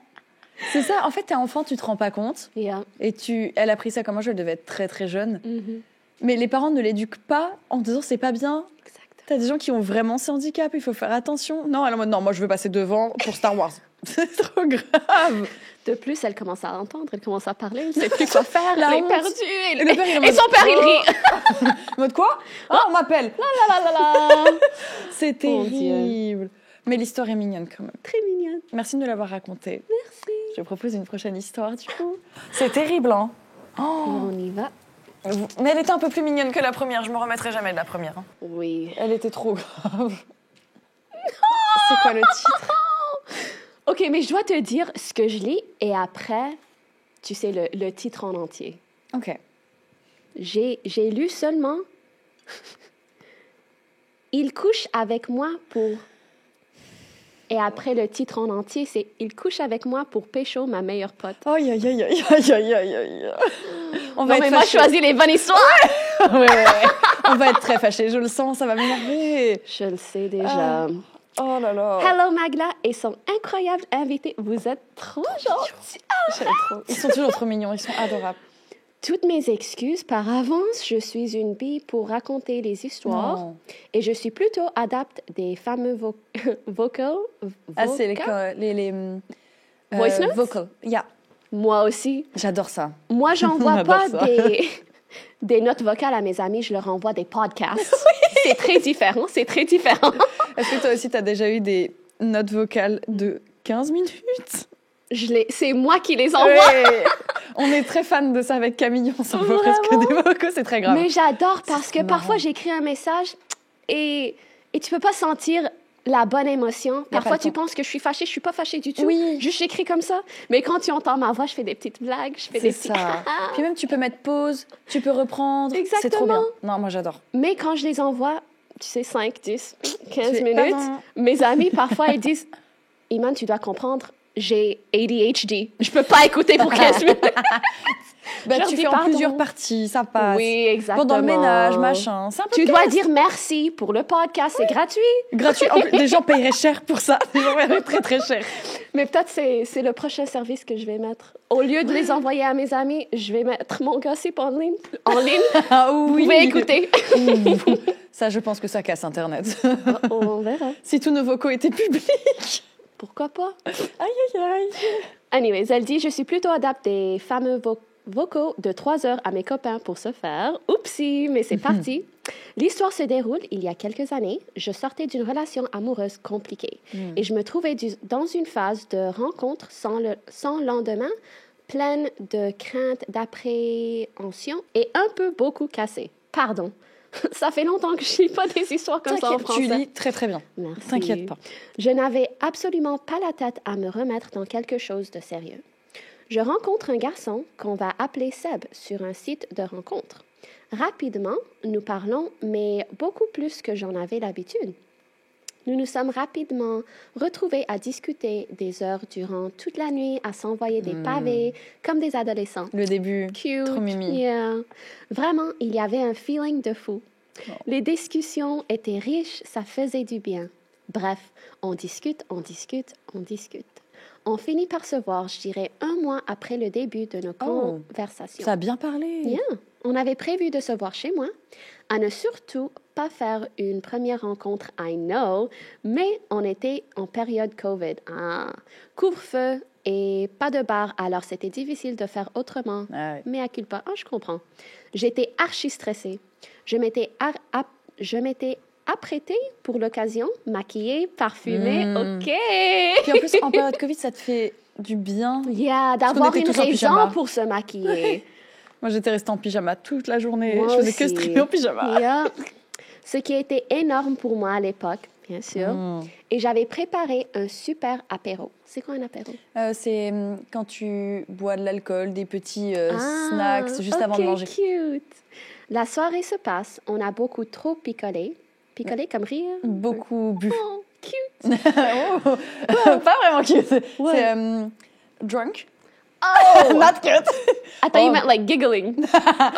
C'est ça. En fait, t'es enfant, tu te rends pas compte. Yeah. Et elle a pris ça comme moi, je devais être très très jeune. Mhm. Mais les parents ne l'éduquent pas en disant c'est pas bien. Exact. T'as des gens qui ont vraiment ces handicaps, il faut faire attention. Non, elle est en mode non, moi je veux passer devant pour Star Wars. C'est trop grave. De plus, elle commence à entendre, elle commence à parler, elle ne sait plus quoi faire, La elle est honte. perdue. Et le père, il est en Et mode, son père, il oh. rit. En mode quoi Ah, on m'appelle. La la la la. C'est Mon Dieu. terrible. Mais l'histoire est mignonne quand même. Très mignonne. Merci de nous l'avoir racontée. Merci. Je propose une prochaine histoire du coup. C'est terrible, hein. Oh. On y va. Mais elle était un peu plus mignonne que la première. Je me remettrai jamais de la première. Hein. Oui. Elle était trop grave. C'est quoi le titre? Ok, mais je dois te dire ce que je lis et après, tu sais, le titre en entier. Ok. J'ai lu seulement Il couche avec moi pour... Et après, le titre en entier, c'est Il couche avec moi pour pécho ma meilleure pote. Aïe, aïe, aïe, aïe, aïe, aïe, aïe, aïe. On va Non, mais être moi, je fâchés. choisis les bonnes histoires. Ouais, ouais, ouais. On va être très fâchés, je le sens, ça va m'énerver. Je le sais déjà. Oh là là. Hello Magla et son incroyable invité. Vous êtes trop gentils. J'aime trop. Ils sont toujours trop mignons, ils sont adorables. Toutes mes excuses par avance, je suis une bille pour raconter les histoires Non. et je suis plutôt adepte des fameux vocals. Ah, c'est vocals. les Voice notes? vocal. Yeah. Moi aussi. J'adore ça. Moi, j'envoie J'adore pas ça. des notes vocales à mes amis, je leur envoie des podcasts. C'est très différent, c'est très différent. Est-ce que toi aussi, t'as déjà eu des notes vocales de 15 minutes? C'est moi qui les envoie. Ouais. On est très fan de ça avec Camille, on s'envoie presque des vocaux, c'est très grave. Mais j'adore parce que C'est marrant. parfois j'écris un message et tu peux pas sentir la bonne émotion. pas Parfois le tu temps. penses que je suis fâchée, je suis pas fâchée du tout. Oui. Juste j'écris comme ça. Mais quand tu entends ma voix, je fais des petites blagues, je fais C'est des petits... ça. Puis même, tu peux mettre pause, tu peux reprendre. C'est trop Exactement. bien. Non, moi, j'adore. Mais quand je les envoie, tu sais, 5, 10, 15 Tu fais, minutes, pardon. mes amis parfois ils disent « Iman, tu dois comprendre, j'ai ADHD. Je peux pas écouter pour 15 minutes. » Bah, Je leur tu dis fais en pardon. plusieurs parties, ça passe. Oui, exactement. Pendant le ménage, machin. C'est un peu Tu dois dire merci pour le podcast, c'est gratuit. gratuit. En plus, des gens paieraient cher pour ça. Des gens paieraient très, très cher. Mais peut-être c'est le prochain service que je vais mettre. Au lieu de les envoyer à mes amis, je vais mettre mon gossip en ligne. Ah Vous oui. pouvez écouter. Ouh. Ça, je pense que ça casse Internet. On verra. Si tous nos vocaux étaient publics. Pourquoi pas? Aïe, aïe, aïe. Anyways, elle dit, je suis plutôt adapte des fameux vocaux de 3 heures à mes copains pour se faire. Oupsie, mais c'est parti. L'histoire se déroule il y a quelques années. Je sortais d'une relation amoureuse compliquée et je me trouvais dans une phase de rencontre sans lendemain, pleine de crainte, d'appréhension et un peu beaucoup cassée. Pardon. Ça fait longtemps que je lis pas des histoires comme ça en T'inquiète, français. tu lis très très bien. Merci. T'inquiète pas. Je n'avais absolument pas la tête à me remettre dans quelque chose de sérieux. Je rencontre un garçon qu'on va appeler Seb sur un site de rencontre. Rapidement, nous parlons, mais beaucoup plus que j'en avais l'habitude. Nous nous sommes rapidement retrouvés à discuter des heures durant toute la nuit, à s'envoyer des pavés comme des adolescents. Le début, Cute. trop mimi. Yeah. Vraiment, il y avait un feeling de fou. Les discussions étaient riches, ça faisait du bien. Bref, on discute. On finit par se voir, je dirais, 1 mois après le début de nos conversations. Ça a bien parlé. Yeah. On avait prévu de se voir chez moi, à ne surtout pas faire une première rencontre, I know, mais on était en période COVID. Couvre-feu et pas de bar, alors c'était difficile de faire autrement. Ah ouais. Mais à culpa, je comprends. J'étais archi stressée. Je m'étais apprêtée pour l'occasion, maquillée, parfumée, OK. Puis en plus, en période Covid, ça te fait du bien. Yeah, qu'on d'avoir était une tous en raison pyjama. pour se maquiller. Moi, j'étais restée en pyjama toute la journée. Moi je faisais que aussi. streamer en pyjama. Yeah. Ce qui a été énorme pour moi à l'époque, bien sûr. Et j'avais préparé un super apéro. C'est quoi un apéro? C'est quand tu bois de l'alcool, des petits snacks juste avant de manger. Cute. La soirée se passe. On a beaucoup trop picolé. Picolé comme rire? Beaucoup bu. Oh, cute. Oh, pas vraiment cute. Ouais. C'est drunk. Oh! Not cute. I thought you meant like giggling.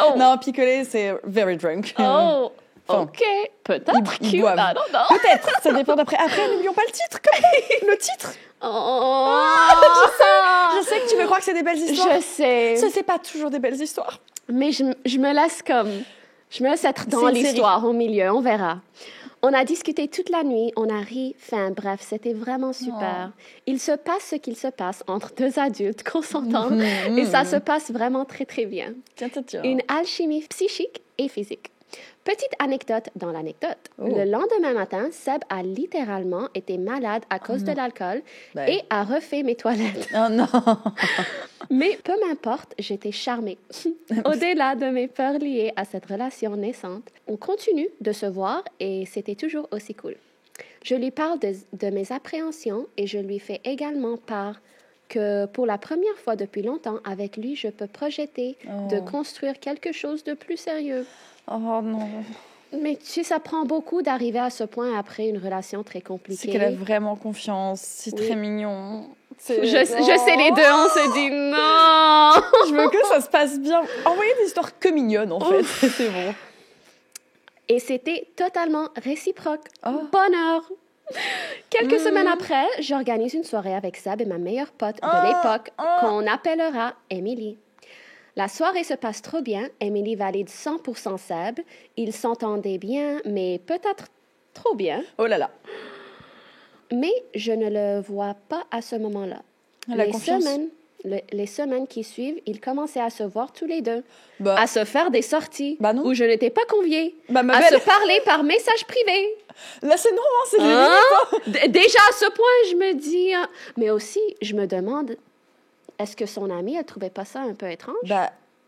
Oh. Non, picoler, c'est very drunk. Oh, Enfin, OK. Peut-être ils cute. boivent. I don't know. Peut-être, ça dépend d'après. Après, n'oublions pas le titre, quand même. Le titre. Oh, Je sais que tu veux croire que c'est des belles histoires. Je sais. Ça, c'est pas toujours des belles histoires. Mais je me laisse comme... Je me laisse être dans C'est une l'histoire au milieu, on verra. On a discuté toute la nuit, on a ri, bref, c'était vraiment super. Il se passe ce qu'il se passe entre 2 adultes consentants et ça se passe vraiment très, très bien. Tiens. Une alchimie psychique et physique. Petite anecdote dans l'anecdote. Le lendemain matin, Seb a littéralement été malade à cause de l'alcool et a refait mes toilettes. Oh non. Mais peu m'importe, j'étais charmée. Au-delà de mes peurs liées à cette relation naissante, on continue de se voir et c'était toujours aussi cool. Je lui parle de mes appréhensions et je lui fais également part que pour la première fois depuis longtemps, avec lui, je peux projeter de construire quelque chose de plus sérieux. Oh non. Mais tu sais, ça prend beaucoup d'arriver à ce point après une relation très compliquée. C'est qu'elle a vraiment confiance. C'est très mignon. Je sais les deux, on se dit non. Je veux que ça se passe bien. Envoyez des histoires que mignonnes, en fait. C'est bon. Et c'était totalement réciproque. Bonheur. Quelques semaines après, j'organise une soirée avec Seb et ma meilleure pote de l'époque, qu'on appellera Emily. La soirée se passe trop bien. Emily valide 100% Seb. Ils s'entendaient bien, mais peut-être trop bien. Oh là là. Mais je ne le vois pas à ce moment-là. Les semaines qui suivent, ils commençaient à se voir tous les deux, à se faire des sorties où je n'étais pas conviée, à se parler par message privé. Là, c'est normal, c'est les limites. Déjà à ce point, je me dis... mais aussi, je me demande, est-ce que son amie, elle trouvait pas ça un peu étrange?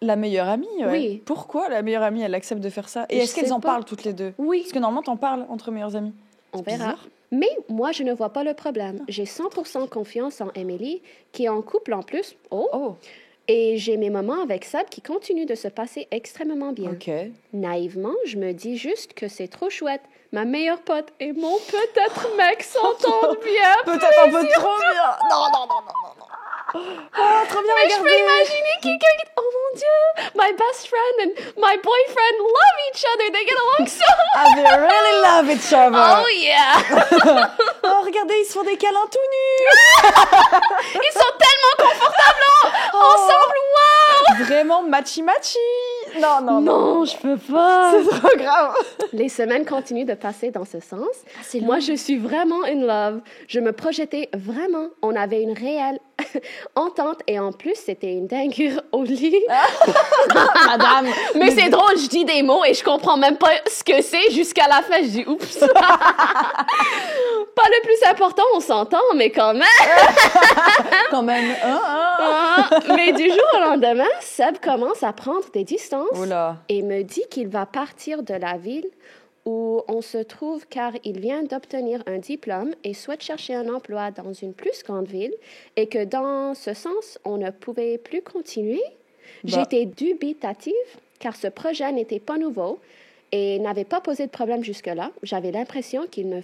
La meilleure amie, ouais. Oui. Pourquoi la meilleure amie, elle accepte de faire ça? Et est-ce qu'elles en parlent toutes les deux? Oui. Parce que normalement, t'en parles entre meilleures amies. On verra. Mais moi, je ne vois pas le problème. J'ai 100% confiance en Emily, qui est en couple en plus. Et j'ai mes moments avec Seb qui continuent de se passer extrêmement bien. Naïvement, je me dis juste que c'est trop chouette. Ma meilleure pote et mon peut-être mec s'entendent bien. Peut-être un peu trop bien. Non. Trop bien, mais regardez. je peux imaginer quelqu'un qui... Oh mon Dieu, my best friend and my boyfriend love each other. They get along so Ah, they really love each other. Oh yeah. Oh, regardez, ils se font des câlins tout nus. Ils sont tellement confortables ensemble. Wow. Vraiment matchy-matchy. Non, non, non. Non, je peux pas. C'est trop grave. Les semaines continuent de passer dans ce sens. C'est Moi, je suis vraiment in love. Je me projetais vraiment. On avait une réelle entente et en plus, c'était une dingueure au lit. Madame. Mais c'est drôle, je dis des mots et je comprends même pas ce que c'est jusqu'à la fin. Je dis oups. Pas le plus important, on s'entend, mais quand même. Quand même. Mais du jour au lendemain, Seb commence à prendre des distances Oula. et me dit qu'il va partir de la ville où on se trouve car il vient d'obtenir un diplôme et souhaite chercher un emploi dans une plus grande ville et que dans ce sens, on ne pouvait plus continuer. J'étais dubitative car ce projet n'était pas nouveau et n'avait pas posé de problème jusque-là. J'avais l'impression qu'il me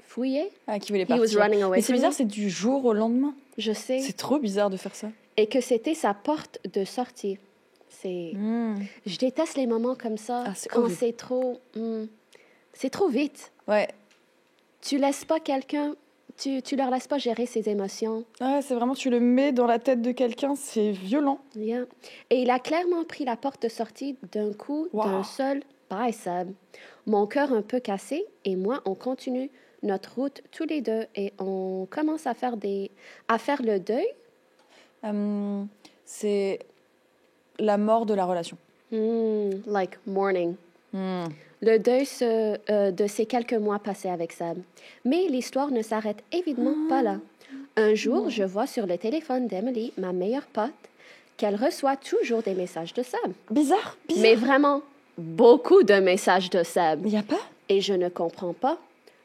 fouillait. Ah, qui voulait He was partir. running away Mais c'est from bizarre, me. c'est du jour au lendemain. Je sais. C'est trop bizarre de faire ça. Et que c'était sa porte de sortie. Je déteste les moments comme ça, Ah, c'est quand horrible. c'est trop vite. Ouais. Tu laisses pas quelqu'un, tu leur laisses pas gérer ses émotions. Ouais, c'est vraiment, tu le mets dans la tête de quelqu'un, c'est violent. Yeah. Et il a clairement pris la porte de sortie d'un coup, Wow. d'un seul bye, Seb. Mon cœur un peu cassé et moi, on continue notre route tous les deux et on commence à faire le deuil. C'est la mort de la relation. Like mourning. Le deuil de ces quelques mois passés avec Seb. Mais l'histoire ne s'arrête évidemment pas là. Un jour, je vois sur le téléphone d'Emily, ma meilleure pote, qu'elle reçoit toujours des messages de Seb. Bizarre. Mais vraiment, beaucoup de messages de Seb. Il n'y a pas? Et je ne comprends pas.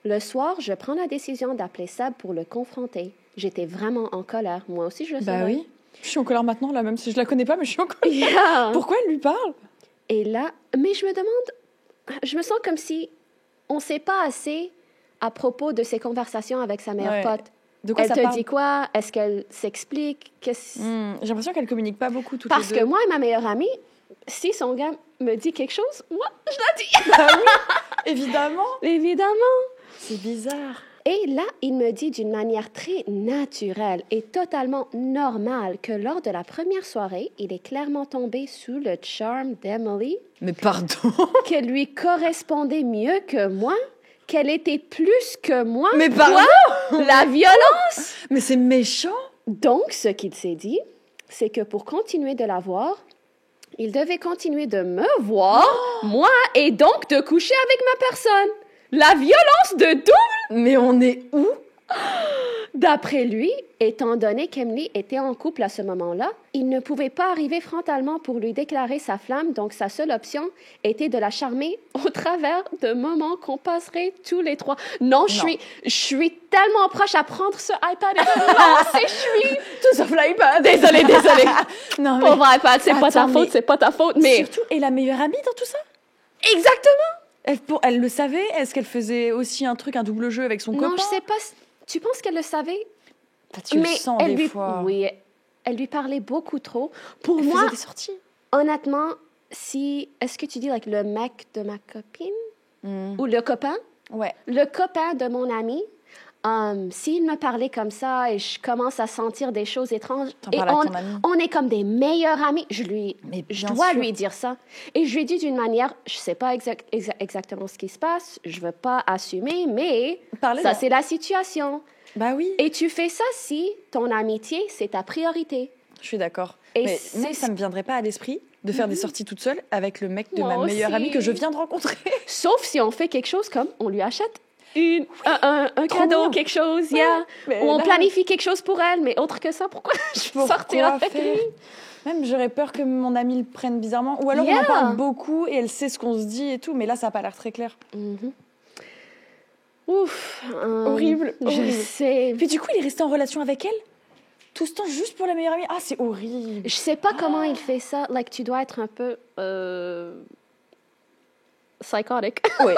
Le soir, je prends la décision d'appeler Seb pour le confronter. J'étais vraiment en colère. Moi aussi, je le savais. Bah oui. Je suis en colère maintenant, là, même si je la connais pas, mais je suis en colère. Yeah. Pourquoi elle lui parle? Et là, mais je me demande, je me sens comme si on ne sait pas assez à propos de ses conversations avec sa meilleure Ouais. pote. De quoi Elle ça te parle? dit quoi? Est-ce qu'elle s'explique? J'ai l'impression qu'elle communique pas beaucoup toutes Parce les deux. que moi et ma meilleure amie, si son gars me dit quelque chose, moi, je la dis. Bah oui, évidemment. Évidemment. C'est bizarre. Et là, il me dit d'une manière très naturelle et totalement normale que lors de la première soirée, il est clairement tombé sous le charme d'Emily, Mais pardon. qu'elle lui correspondait mieux que moi, qu'elle était plus que moi. Mais pardon. Quoi? La violence! Mais c'est méchant. Donc, ce qu'il s'est dit, c'est que pour continuer de la voir, il devait continuer de me voir, moi, et donc de coucher avec ma personne. La violence de double! Mais on est où? D'après lui, étant donné qu'Emily était en couple à ce moment-là, il ne pouvait pas arriver frontalement pour lui déclarer sa flamme, donc sa seule option était de la charmer au travers de moments qu'on passerait tous les trois. Non, je suis tellement proche à prendre ce iPad et de le lancer, je suis... Tout sauf l'iPad. Désolée. Non, Pauvre iPad, c'est pas ta Attends, faute, mais- c'est pas ta faute, mais... Surtout, et la meilleure amie dans tout ça? Exactement! Elle le savait? Est-ce qu'elle faisait aussi un double jeu avec son copain? Non, je sais pas. Tu penses qu'elle le savait? Bah, tu le sens elle des lui, fois. oui, elle lui parlait beaucoup trop. Pour Elle moi, faisait des sorties. honnêtement, est-ce que tu dis like, le mec de ma copine ou le copain? Ouais. Le copain de mon ami, s'il me parlait comme ça et je commence à sentir des choses étranges, T'en et parles à ton ami. on est comme des meilleurs amis, je Mais dois bien sûr. lui dire ça. Et je lui dis d'une manière, je sais pas exactement ce qui se passe, je veux pas assumer, mais Parlez-en. ça c'est la situation. Bah oui. Et tu fais ça si ton amitié, c'est ta priorité. Je suis d'accord. Et Mais c'est- même ça me viendrait pas à l'esprit de faire des sorties toute seule avec le mec de Moi ma meilleure aussi. amie que je viens de rencontrer. Sauf si on fait quelque chose comme on lui achète un cadeau, bien. quelque chose, Ouais, yeah. mais Ou on là- planifie quelque chose pour elle, mais autre que ça, pourquoi je veux sortir avec faire? lui? Même j'aurais peur que mon amie le prenne bizarrement. Ou alors on Yeah. en parle beaucoup et elle sait ce qu'on se dit et tout, mais là ça a pas l'air très clair. Ouf. Horrible, Je horrible. sais. Puis du coup il est resté en relation avec elle tout ce temps juste pour la meilleure amie. Ah c'est horrible. Je sais pas comment il fait ça. Like, tu dois être un peu psychotic. Ouais.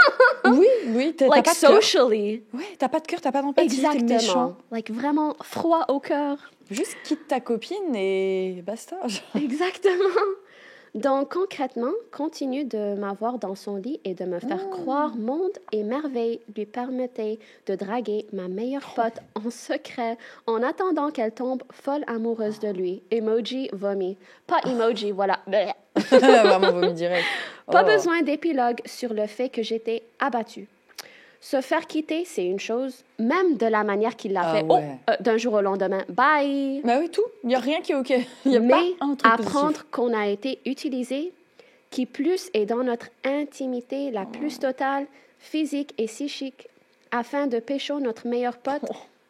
oui, t'as Like, pas de cœur. socially. Ouais, t'as pas de cœur, t'as pas d'empathie, t'es Exactement. méchant. Like, vraiment froid au cœur. Juste quitte ta copine et basta. Exactement. Donc, concrètement, continue de m'avoir dans son lit et de me faire croire monde et merveille lui permettait de draguer ma meilleure pote en secret en attendant qu'elle tombe folle amoureuse de lui. Emoji vomi. Pas emoji, voilà. Bleh. Vraiment vomi direct. Pas besoin d'épilogue sur le fait que j'étais abattue. Se faire quitter, c'est une chose, même de la manière qu'il l'a fait. Ouais. D'un jour au lendemain. Bye! Bah oui, tout. Il n'y a rien qui est OK. Il y a Mais pas un truc apprendre positif. qu'on a été utilisé, qui plus est dans notre intimité la plus totale, physique et psychique, afin de pécho notre meilleur pote,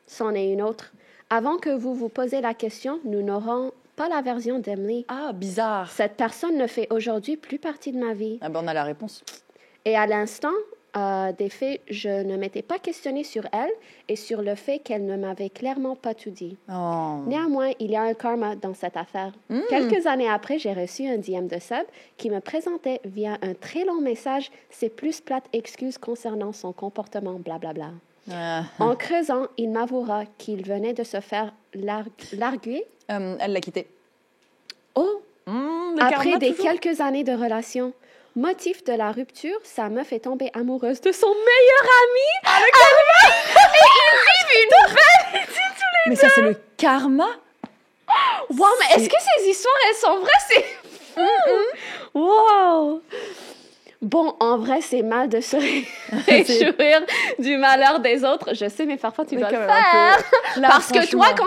c'en est une autre. Avant que vous vous posez la question, nous n'aurons pas la version d'Emily. Ah, bizarre. Cette personne ne fait aujourd'hui plus partie de ma vie. Ah ben on a la réponse. Et à l'instant des faits, je ne m'étais pas questionnée sur elle et sur le fait qu'elle ne m'avait clairement pas tout dit. Oh. Néanmoins, il y a un karma dans cette affaire. Quelques années après, j'ai reçu un DM de Seb qui me présentait via un très long message ses plus plates excuses concernant son comportement, blablabla. En creusant, il m'avouera qu'il venait de se faire larguer. Elle l'a quitté. Oh! Le Après karma, des toujours. quelques années de relation. Motif de la rupture, sa meuf est tombée amoureuse de son meilleur ami. Et ils vivent une belle Mais ça, c'est le karma. Wow, mais est-ce que ces histoires, elles sont vraies? C'est fou! Wow! Bon, en vrai, c'est mal de se réjouir du malheur des autres. Je sais, mais parfois, tu Mais dois le quand même un faire. peu. Là, Parce que toi, franchement.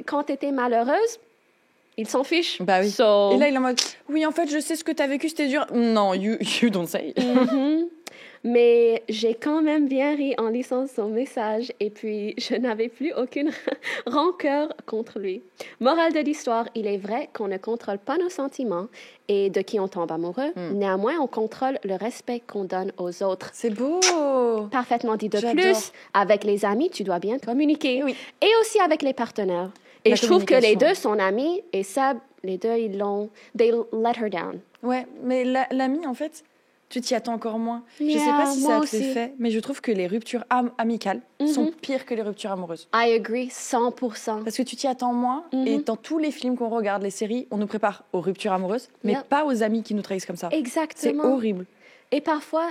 quand t'étais malheureuse, ils s'en fichent. Bah oui. So- Et là, il est en mode, oui, en fait, je sais ce que t'as vécu, c'était dur. Non, you don't say. Mhm. Mais j'ai quand même bien ri en lisant son message et puis je n'avais plus aucune rancœur contre lui. Morale de l'histoire, il est vrai qu'on ne contrôle pas nos sentiments et de qui on tombe amoureux. Néanmoins, on contrôle le respect qu'on donne aux autres. C'est beau. Parfaitement dit de J'adore. plus. Avec les amis, tu dois bien communiquer. Oui. Et aussi avec les partenaires. Et La je trouve que les communication. deux sont amis et Seb, les deux, they let her down. Ouais, mais l'ami, en fait, tu t'y attends encore moins. Je sais Yeah, pas si moi ça te aussi. fait, mais je trouve que les ruptures amicales sont pires que les ruptures amoureuses. I agree 100%. Parce que tu t'y attends moins, et dans tous les films qu'on regarde, les séries, on nous prépare aux ruptures amoureuses, mais Yep. pas aux amis qui nous trahissent comme ça. C'est Exactement. horrible. Et parfois,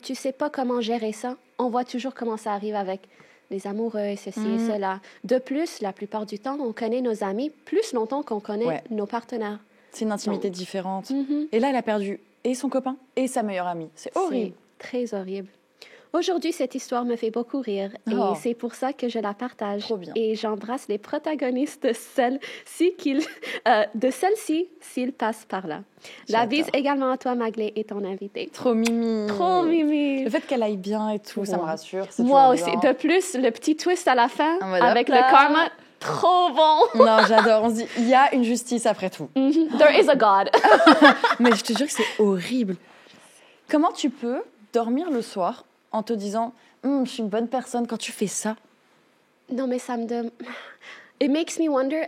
tu sais pas comment gérer ça. On voit toujours comment ça arrive avec les amoureux et ceci et cela. De plus, la plupart du temps, on connaît nos amis plus longtemps qu'on connaît Ouais. nos partenaires. C'est une intimité différente. Mhm. Et là, elle a perdu et son copain et sa meilleure amie. C'est horrible. C'est très horrible. Aujourd'hui, cette histoire me fait beaucoup rire Oh. et c'est pour ça que je la partage. Trop bien. Et j'embrasse les protagonistes de celle-ci s'ils passent par là. La J'adore. bise également à toi, Maglé, et ton invité. Trop mimi. Trop mimi. Le fait qu'elle aille bien et tout, ça me Ouais. rassure. c'est Moi toujours aussi. bien. De plus, le petit twist à la fin En mode, avec hop le là. karma, trop bon. Non, j'adore. On se dit, il y a une justice après tout. There is a God. Mais je te jure que c'est horrible. Comment tu peux dormir le soir en te disant je suis une bonne personne quand tu fais ça? Non, mais ça me donne... It makes me wonder,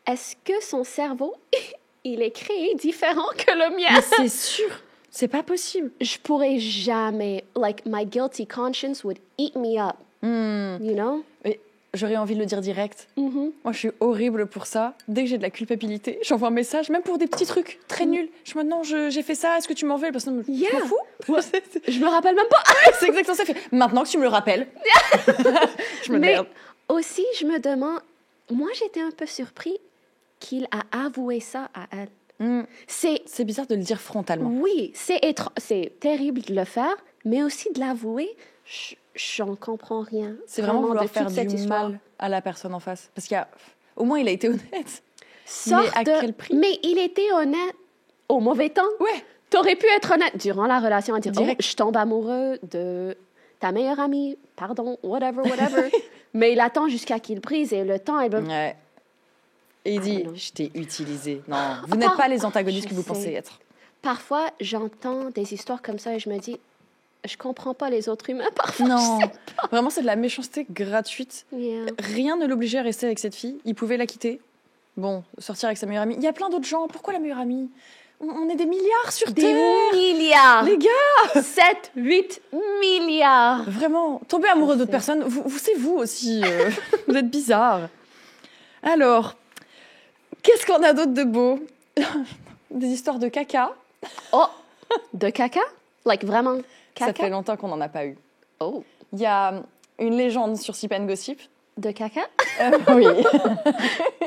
est-ce que son cerveau, il est créé différent que le Mais mien? c'est sûr, c'est pas possible. Je pourrais jamais... Like, my guilty conscience would eat me up. You know? Mais j'aurais envie de le dire direct. Mhm. Moi, je suis horrible pour ça. Dès que j'ai de la culpabilité, j'envoie un message, même pour des petits trucs très nuls. Je me dis non, j'ai fait ça, est-ce que tu m'en veux? Parce que je Yeah. m'en fous. Je me rappelle même pas. C'est exactement ça. Fait. Maintenant que tu me le rappelles, je me Mais merde. aussi, je me demande... Moi, j'étais un peu surpris qu'il a avoué ça à elle. C'est bizarre de le dire frontalement. Oui, c'est terrible de le faire, mais aussi de l'avouer, j'en comprends rien. C'est vraiment vouloir de faire toute cette du histoire. mal à la personne en face. Parce qu'au moins, il a été honnête. Sorte Mais à de- quel prix? Mais il était honnête au mauvais temps. Ouais. T'aurais pu être honnête durant la relation à dire Direct. oh, je tombe amoureux de ta meilleure amie, pardon, whatever. Mais il attend jusqu'à qu'il brise et le temps est... Ouais. Et il dit, non. je t'ai utilisé. Non, vous n'êtes pas les antagonistes Je que vous sais. pensez être. Parfois, j'entends des histoires comme ça et je me dis, je comprends pas les autres humains parfois. Non, vraiment, c'est de la méchanceté gratuite. Yeah. Rien ne l'obligeait à rester avec cette fille. Il pouvait la quitter. Bon, sortir avec sa meilleure amie. Il y a plein d'autres gens. Pourquoi la meilleure amie? On est des milliards sur Des Terre. milliards! Les gars, 7, 8 milliards! vraiment, tomber amoureux Je d'autres sais. personnes, c'est vous aussi. Vous êtes bizarres. Alors, qu'est-ce qu'on a d'autre de beau? des histoires de caca. Oh, de caca? Like vraiment Ça caca? fait longtemps qu'on n'en a pas eu. Oh, Il y a une légende sur Sip and Gossip. de caca? Oui.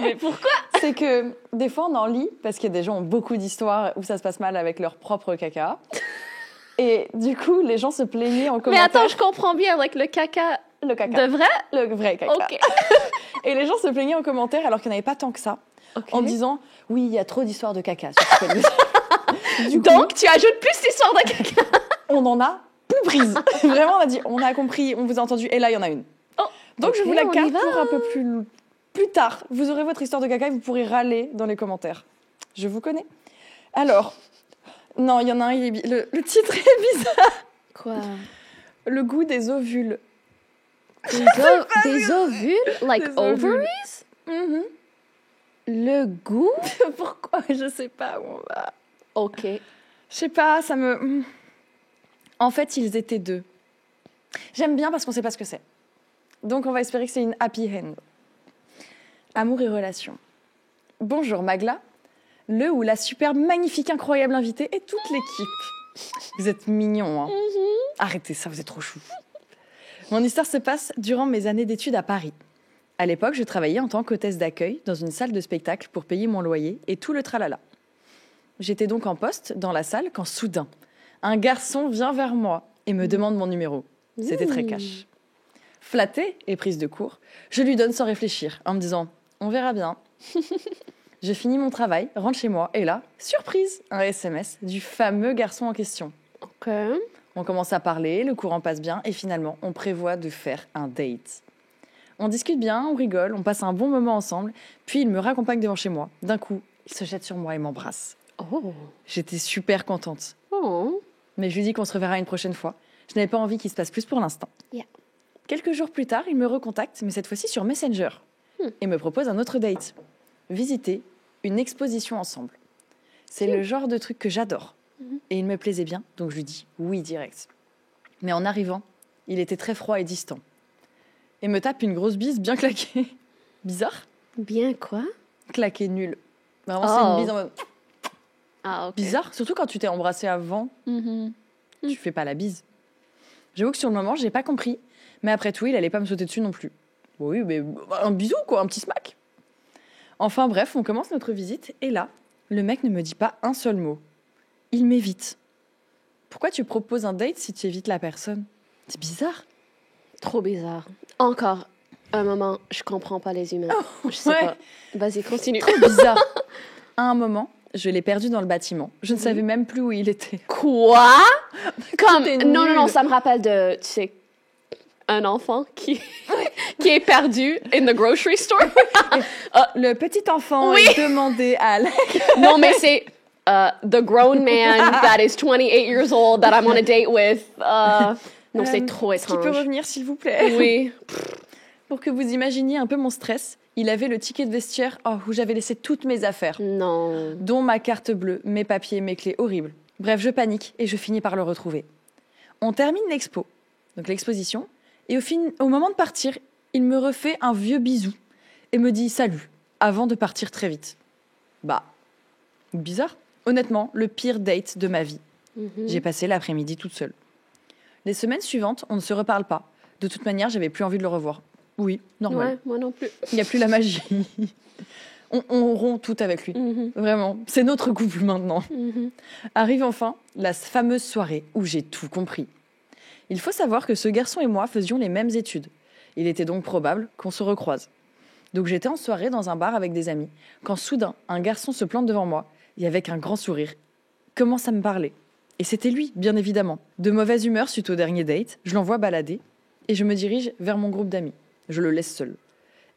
Mais pourquoi? C'est que des fois on en lit parce que des gens ont beaucoup d'histoires où ça se passe mal avec leur propre caca. Et du coup, les gens se plaignaient en Mais commentaire. attends, je comprends bien, like le caca Le caca. de vrai? Le vrai caca. Ok. Et les gens se plaignaient en commentaire alors qu'il n'y en avait pas tant que ça. Ok. En disant, oui, il y a trop d'histoires de caca sur Sip and Gossip. Du coup, Donc, tu ajoutes plus d'histoires de caca. on en a plus prise. Vraiment, on a dit, on a compris, on vous a entendu, et là, il y en a une. Oh, Donc, je ok, vous la on y garde va. pour un peu plus tard. Vous aurez votre histoire de caca et vous pourrez râler dans les commentaires. Je vous connais. Alors, non, il y en a un, le titre est bizarre. Quoi? Le goût des ovules. Des ovules? Like Des ovules. ovaries? Mhm. Le goût? Pourquoi? Je sais pas où on va. Ok. Je sais pas, ça me... En fait, ils étaient deux. J'aime bien parce qu'on sait pas ce que c'est. Donc, on va espérer que c'est une happy end. Amour et relations. Bonjour Magla, le ou la superbe, magnifique, incroyable invitée et toute l'équipe. Vous êtes mignons, hein. Arrêtez ça, vous êtes trop chou. Mon histoire se passe durant mes années d'études à Paris. À l'époque, je travaillais en tant qu'hôtesse d'accueil dans une salle de spectacle pour payer mon loyer et tout le tralala. J'étais donc en poste dans la salle quand soudain, un garçon vient vers moi et me demande mon numéro. C'était très cash. Flattée et prise de court, je lui donne sans réfléchir, en me disant « on verra bien ». Je finis mon travail, rentre chez moi et là, surprise, un SMS du fameux garçon en question. Ok. On commence à parler, le courant passe bien et finalement, on prévoit de faire un date. On discute bien, on rigole, on passe un bon moment ensemble, puis il me raccompagne devant chez moi. D'un coup, il se jette sur moi et m'embrasse. Oh. J'étais super contente. Oh. Mais je lui dis qu'on se reverra une prochaine fois. Je n'avais pas envie qu'il se passe plus pour l'instant. Yeah. Quelques jours plus tard, il me recontacte, mais cette fois-ci sur Messenger, et me propose un autre date. Visiter une exposition ensemble. C'est le genre de truc que j'adore. Et il me plaisait bien, donc je lui dis oui direct. Mais en arrivant, il était très froid et distant. Et me tape une grosse bise bien claquée. Bizarre. Bien quoi? Claquée nulle. Vraiment, c'est Oh. une bise en mode Ah, ok. bizarre. Surtout quand tu t'es embrassé avant, tu fais pas la bise. J'avoue que sur le moment, j'ai pas compris. Mais après tout, il allait pas me sauter dessus non plus. Oui, mais un bisou, quoi, un petit smack. Enfin bref, on commence notre visite. Et là, le mec ne me dit pas un seul mot. Il m'évite. Pourquoi tu proposes un date si tu évites la personne? C'est bizarre. Trop bizarre. Encore un moment, je comprends pas les humains. Je sais ouais. pas. Vas-y, continue. Trop bizarre. À un moment, je l'ai perdu dans le bâtiment. Je ne savais même plus où il était. Quoi? Comme T'es non, nulle. ça me rappelle de, tu sais, un enfant qui est perdu in the grocery store. Le petit enfant Oui. est demandé à Non, mais c'est the grown man that is 28 years old that I'm on a date with. Non, c'est trop Est-ce qu'il peut étrange. revenir, s'il vous plaît? Oui. Pour que vous imaginiez un peu mon stress, il avait le ticket de vestiaire où j'avais laissé toutes mes affaires, Non. dont ma carte bleue, mes papiers, mes clés, horrible. Bref, je panique et je finis par le retrouver. On termine l'expo, donc l'exposition, et au moment de partir, il me refait un vieux bisou et me dit salut, avant de partir très vite. Bah, bizarre. Honnêtement, le pire date de ma vie. J'ai passé l'après-midi toute seule. Les semaines suivantes, on ne se reparle pas. De toute manière, j'avais plus envie de le revoir. Oui, normal. Ouais, moi non plus. Il n'y a plus la magie. On rompt tout avec lui. Vraiment. C'est notre couple maintenant. Arrive enfin la fameuse soirée où j'ai tout compris. Il faut savoir que ce garçon et moi faisions les mêmes études. Il était donc probable qu'on se recroise. Donc j'étais en soirée dans un bar avec des amis, quand soudain, un garçon se plante devant moi et avec un grand sourire commence à me parler. Et c'était lui, bien évidemment. De mauvaise humeur suite au dernier date, je l'envoie balader et je me dirige vers mon groupe d'amis. Je le laisse seul.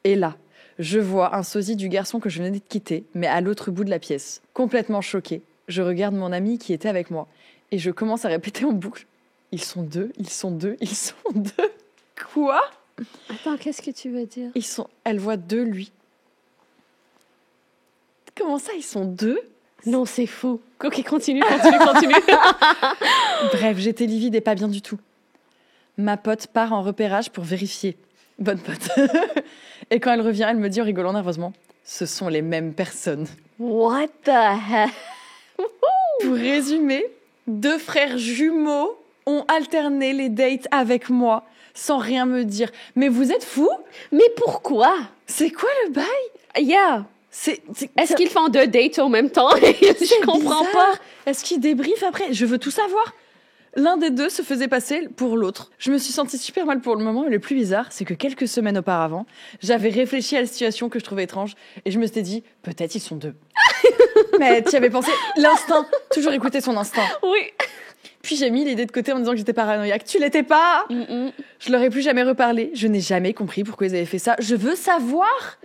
Et là, je vois un sosie du garçon que je venais de quitter, mais à l'autre bout de la pièce. Complètement choquée, je regarde mon ami qui était avec moi et je commence à répéter en boucle. Ils sont deux, ils sont deux, ils sont deux. Quoi? Attends, qu'est-ce que tu veux dire? Elle voit deux, lui. Comment ça, ils sont deux? Non, c'est fou. Ok, continue. Bref, j'étais livide et pas bien du tout. Ma pote part en repérage pour vérifier. Bonne pote. Et quand elle revient, elle me dit en rigolant nerveusement, ce sont les mêmes personnes. What the heck? Pour résumer, 2 frères jumeaux ont alterné les dates avec moi sans rien me dire. Mais vous êtes fous? Mais pourquoi? C'est quoi le bail? Yeah. Est-ce qu'ils font 2 dates en même temps? Je comprends bizarre. pas. Est-ce qu'ils débriefent après? Je veux tout savoir. L'un des deux se faisait passer pour l'autre. Je me suis sentie super mal pour le moment, mais le plus bizarre, c'est que quelques semaines auparavant, j'avais réfléchi à la situation que je trouvais étrange et je me suis dit, peut-être ils sont 2. Mais tu y avais pensé, l'instinct, toujours écouter son instinct. Oui. Puis j'ai mis l'idée de côté en me disant que j'étais paranoïaque. Tu l'étais pas. Je leur ai plus jamais reparlé. Je n'ai jamais compris pourquoi ils avaient fait ça. Je veux savoir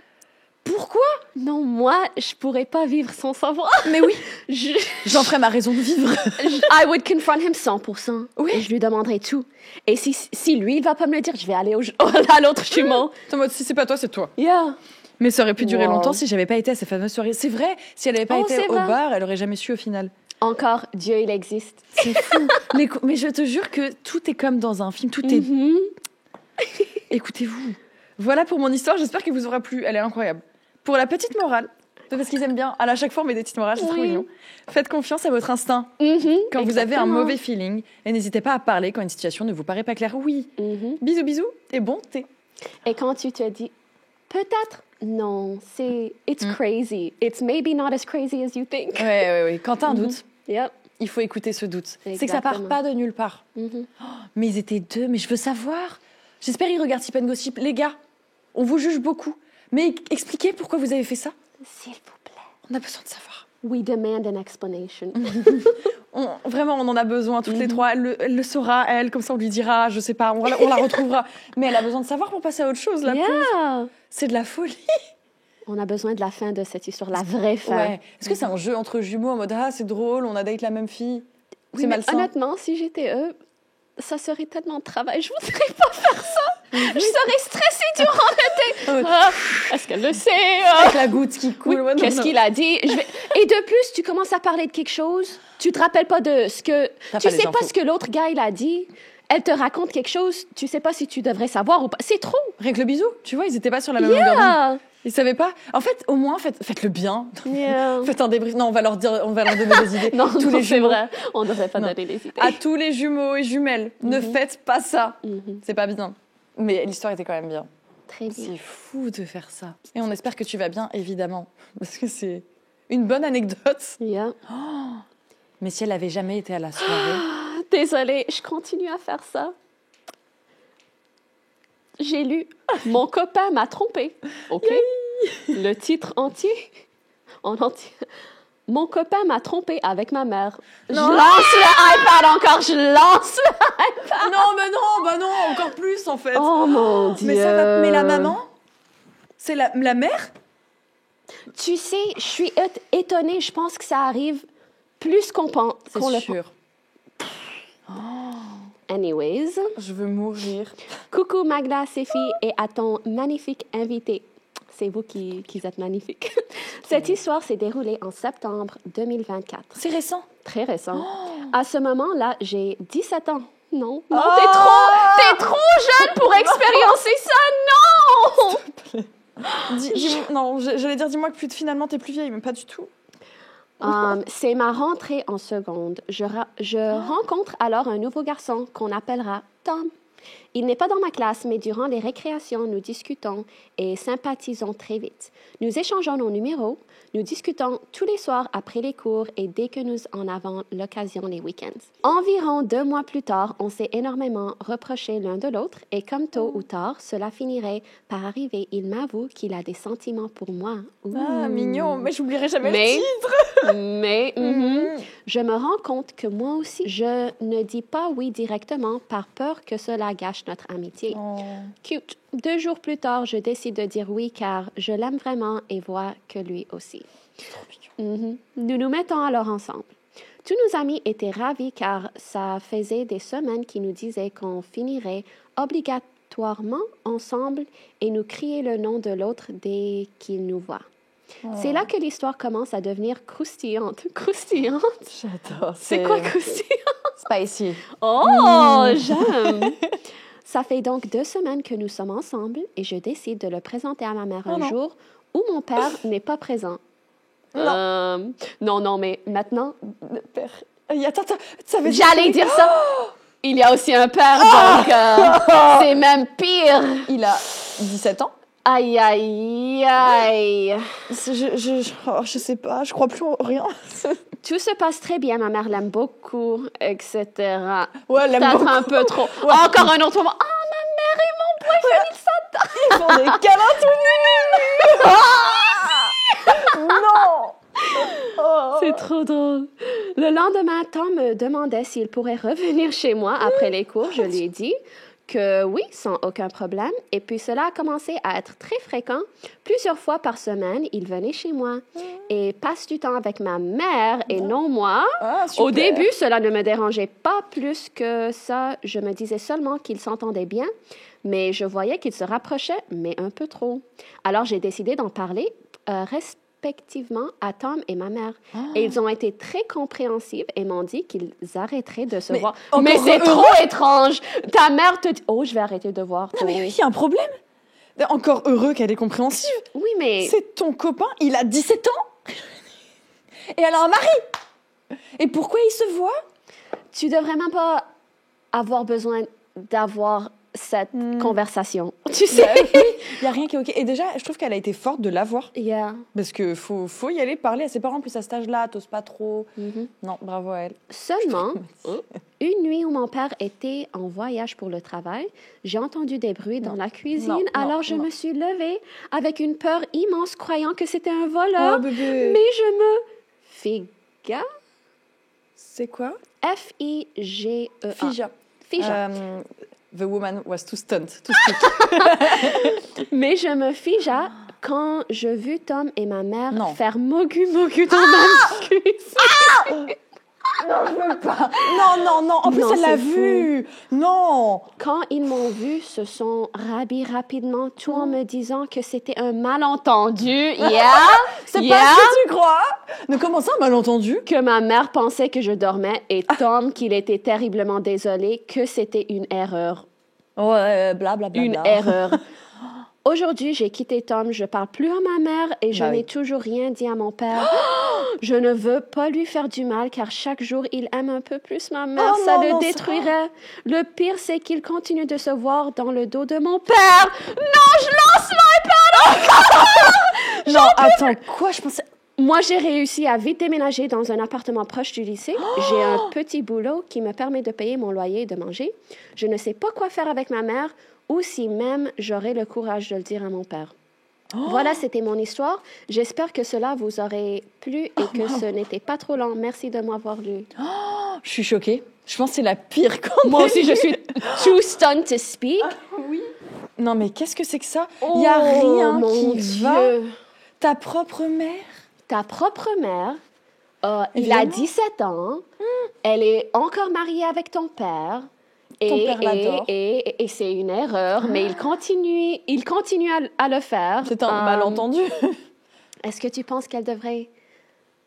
pourquoi. Non, moi, je pourrais pas vivre sans savoir. Mais oui, Je- j'en ferai ma raison de vivre. I would confront him 100%. Oui. Et je lui demanderai tout. Et si lui, il va pas me le dire, je vais aller à l'autre jumeau. En mode, si c'est pas toi, c'est toi. Yeah. Mais ça aurait pu durer Wow. longtemps si j'avais pas été à ces fameuses soirées. C'est vrai, si elle avait pas Oh, été c'est au vrai. bar, elle aurait jamais su au final. Encore, Dieu, il existe. C'est fou. Mais je te jure que tout est comme dans un film. Tout est. Mhm. Écoutez-vous. Voilà pour mon histoire. J'espère qu'elle vous aura plu. Elle est incroyable. Pour la petite morale, parce qu'ils aiment bien. À chaque fois, on met des petites morales, c'est trop Oui. mignon. Faites confiance à votre instinct. Mhm. Quand vous avez un Exactement. mauvais feeling, et n'hésitez pas à parler quand une situation ne vous paraît pas claire. Oui. Mhm. Bisous, bisous et bon thé. Et quand tu te dis, peut-être, non, it's crazy. It's maybe not as crazy as you think. Ouais. Quand t'as un doute, Yep. il faut écouter ce doute. C'est que ça part Exactement. pas de nulle part. Mhm. Mais ils étaient 2, mais je veux savoir. J'espère qu'ils regardent Sip and Gossip. Les gars, on vous juge beaucoup. Mais expliquez pourquoi vous avez fait ça. S'il vous plaît. On a besoin de savoir. We demand an explanation. Vraiment, on en a besoin, toutes les trois. Elle le saura, elle, comme ça on lui dira, je sais pas, on la retrouvera. Mais elle a besoin de savoir pour passer à autre chose, la pauvre. Yeah. C'est de la folie. On a besoin de la fin de cette histoire, la vraie fin. Ouais. Est-ce que c'est un jeu entre jumeaux en mode ah c'est drôle, on a date la même fille? Oui, C'est mais malsain. honnêtement, si j'étais eux, ça serait tellement de travail. Je voudrais pas faire ça. Je serais stressée durant le date. Ah, est-ce qu'elle le sait? Ah. Avec la goutte qui coule. Oui, Ouais, non, qu'est-ce non. qu'il a dit? Et de plus, tu commences à parler de quelque chose, tu te rappelles pas de ce que... T'as Tu pas les sais pas infos. ce que l'autre gars, il a dit. Elle te raconte quelque chose, tu sais pas si tu devrais savoir ou pas. C'est trop. Rien que le bisou, tu vois, ils étaient pas sur la même longueur d'onde. Yeah. Ils savaient pas. En fait, au moins, faites le bien. Yeah. Faites un débrief. Non, on va leur donner des idées. Non, tous non, les c'est jumeaux. vrai. On devrait pas Non. donner les idées. À tous les jumeaux et jumelles, ne faites pas ça. Mhm. C'est pas bien. Mais l'histoire était quand même bien. Très bien. C'est fou de faire ça. Et on espère que tu vas bien, évidemment. Parce que c'est une bonne anecdote. Yeah. Mais si elle avait jamais été à la soirée. Désolée, je continue à faire ça. J'ai lu Mon copain m'a trompé. OK? Le titre entier. En entier. Mon copain m'a trompé avec ma mère. Je Non. lance le iPad encore, je lance le... bah non, encore plus en fait. Oh mon Dieu. Mais la maman, c'est la mère. Tu sais, je suis étonnée. Je pense que ça arrive plus qu'on pense. C'est qu'on le sûr. Anyways. Je veux mourir. Coucou Magda, Séphie et à ton magnifique invité. C'est vous qui êtes magnifique. Cette histoire s'est déroulée en septembre 2024. C'est récent. Très récent. À ce moment-là, j'ai 17 ans. Non, non, Oh! t'es trop jeune pour expériencer ça, non! Non, j'allais dire, dis-moi que finalement t'es plus vieille, mais pas du tout. C'est ma rentrée en seconde. Je rencontre alors un nouveau garçon qu'on appellera Tom. Il n'est pas dans ma classe, mais durant les récréations, nous discutons et sympathisons très vite. Nous échangeons nos numéros, nous discutons tous les soirs après les cours et dès que nous en avons l'occasion les week-ends. Environ 2 mois plus tard, on s'est énormément reproché l'un de l'autre et comme tôt ou tard, cela finirait par arriver. Il m'avoue qu'il a des sentiments pour moi. Ouh. Ah, mignon, mais j'oublierai jamais Mais- le titre. Mais je me rends compte que moi aussi, je ne dis pas oui directement par peur que cela gâche notre amitié. Oh. Cute. 2 jours plus tard, je décide de dire oui car je l'aime vraiment et vois que lui aussi. Mhm. Nous nous mettons alors ensemble. Tous nos amis étaient ravis car ça faisait des semaines qu'ils nous disaient qu'on finirait obligatoirement ensemble et nous crier le nom de l'autre dès qu'ils nous voient. C'est là que l'histoire commence à devenir croustillante. Croustillante? J'adore. C'est quoi croustillant? Spicy. Oh, j'aime! Ça fait donc 2 semaines que nous sommes ensemble et je décide de le présenter à ma mère un non. jour où mon père n'est pas présent. Non, mais maintenant, Père. Attends, ça veut dire... j'allais dire ça. Il y a aussi un père, donc c'est même pire. Il a 17 ans. Aïe. Je sais pas, je crois plus en rien. Tout se passe très bien, ma mère l'aime beaucoup, etc. Ouais, elle l'aime Peut-être beaucoup. un peu trop. Ouais. Encore un autre moment. Oh, ma mère et mon boyfriend, ils s'attendent. Ils font des câlins tout nus. Non. C'est trop drôle. Le lendemain, Tom me demandait s'il pourrait revenir chez moi après les cours. Je lui ai dit que oui, sans aucun problème. Et puis cela a commencé à être très fréquent. Plusieurs fois par semaine, il venait chez moi et passe du temps avec ma mère et non moi. Ah, super. Au début, cela ne me dérangeait pas plus que ça. Je me disais seulement qu'ils s'entendaient bien, mais je voyais qu'ils se rapprochaient, mais un peu trop. Alors, j'ai décidé d'en parler respectivement à Tom et ma mère. Et ils ont été très compréhensifs et m'ont dit qu'ils arrêteraient de se voir. encore Mais c'est heureux. trop étrange. Ta mère te dit... Oh, je vais arrêter de voir. Non, mais oui, il y a un problème. Encore heureux qu'elle est compréhensive. Oui, mais... C'est ton copain, il a 17 ans. Et elle a un mari. Et pourquoi ils se voient? Tu devrais même pas avoir besoin d'avoir cette conversation. Tu sais? Il n'y a rien qui est OK. Et déjà, je trouve qu'elle a été forte de l'avoir. Yeah. Parce qu'il faut y aller parler à ses parents. En plus, à cet âge-là, t'oses pas trop. Non, bravo à elle. Seulement, une nuit où mon père était en voyage pour le travail, j'ai entendu des bruits dans la cuisine. Non, alors je non. me suis levée avec une peur immense, croyant que c'était un voleur. Oh, bébé. Mais je me figea, C'est quoi? F-I-G-E-A. Fija. Fija. The woman was too stunned. Too speak. Mais je me figea quand je vis Tom et ma mère Non. faire mogu-mogu dans ma cuisine. Non, je veux pas. Non. En plus, Non, elle l'a c'est vu. Non. Quand ils m'ont vu, se sont rhabillés rapidement, tout en me disant que c'était un malentendu. Yeah! C'est pas ce que tu crois. Mais comment ça, un malentendu? Que ma mère pensait que je dormais et Tom qu'il était terriblement désolé, que c'était une erreur. Ouais, blablabla. Une erreur. Aujourd'hui, j'ai quitté Tom, je parle plus à ma mère et je Bah n'ai oui. toujours rien dit à mon père. Je ne veux pas lui faire du mal car chaque jour, il aime un peu plus ma mère. Oh ça non, le non, détruirait. Le pire, c'est qu'il continue de se voir dans le dos de mon père. Non, je lance l'iPad! Non, attends, quoi? Je pensais... Moi, j'ai réussi à vite déménager dans un appartement proche du lycée. J'ai un petit boulot qui me permet de payer mon loyer et de manger. Je ne sais pas quoi faire avec ma mère ou si même j'aurai le courage de le dire à mon père. Voilà, c'était mon histoire. J'espère que cela vous aurait plu et que ce n'était pas trop long. Merci de m'avoir lu. Je suis choquée. Je pense que c'est la pire qu'on Moi ait aussi, eue. je suis too stunned to speak. Oui. Non, mais qu'est-ce que c'est que ça? Il n'y a rien mon qui Dieu. va. Ta propre mère? Ta propre mère, il Évidemment. a 17 ans, elle est encore mariée avec ton père. Ton père l'adore. Et c'est une erreur, mais il continue à le faire. C'est un malentendu. Est-ce que tu penses qu'elle devrait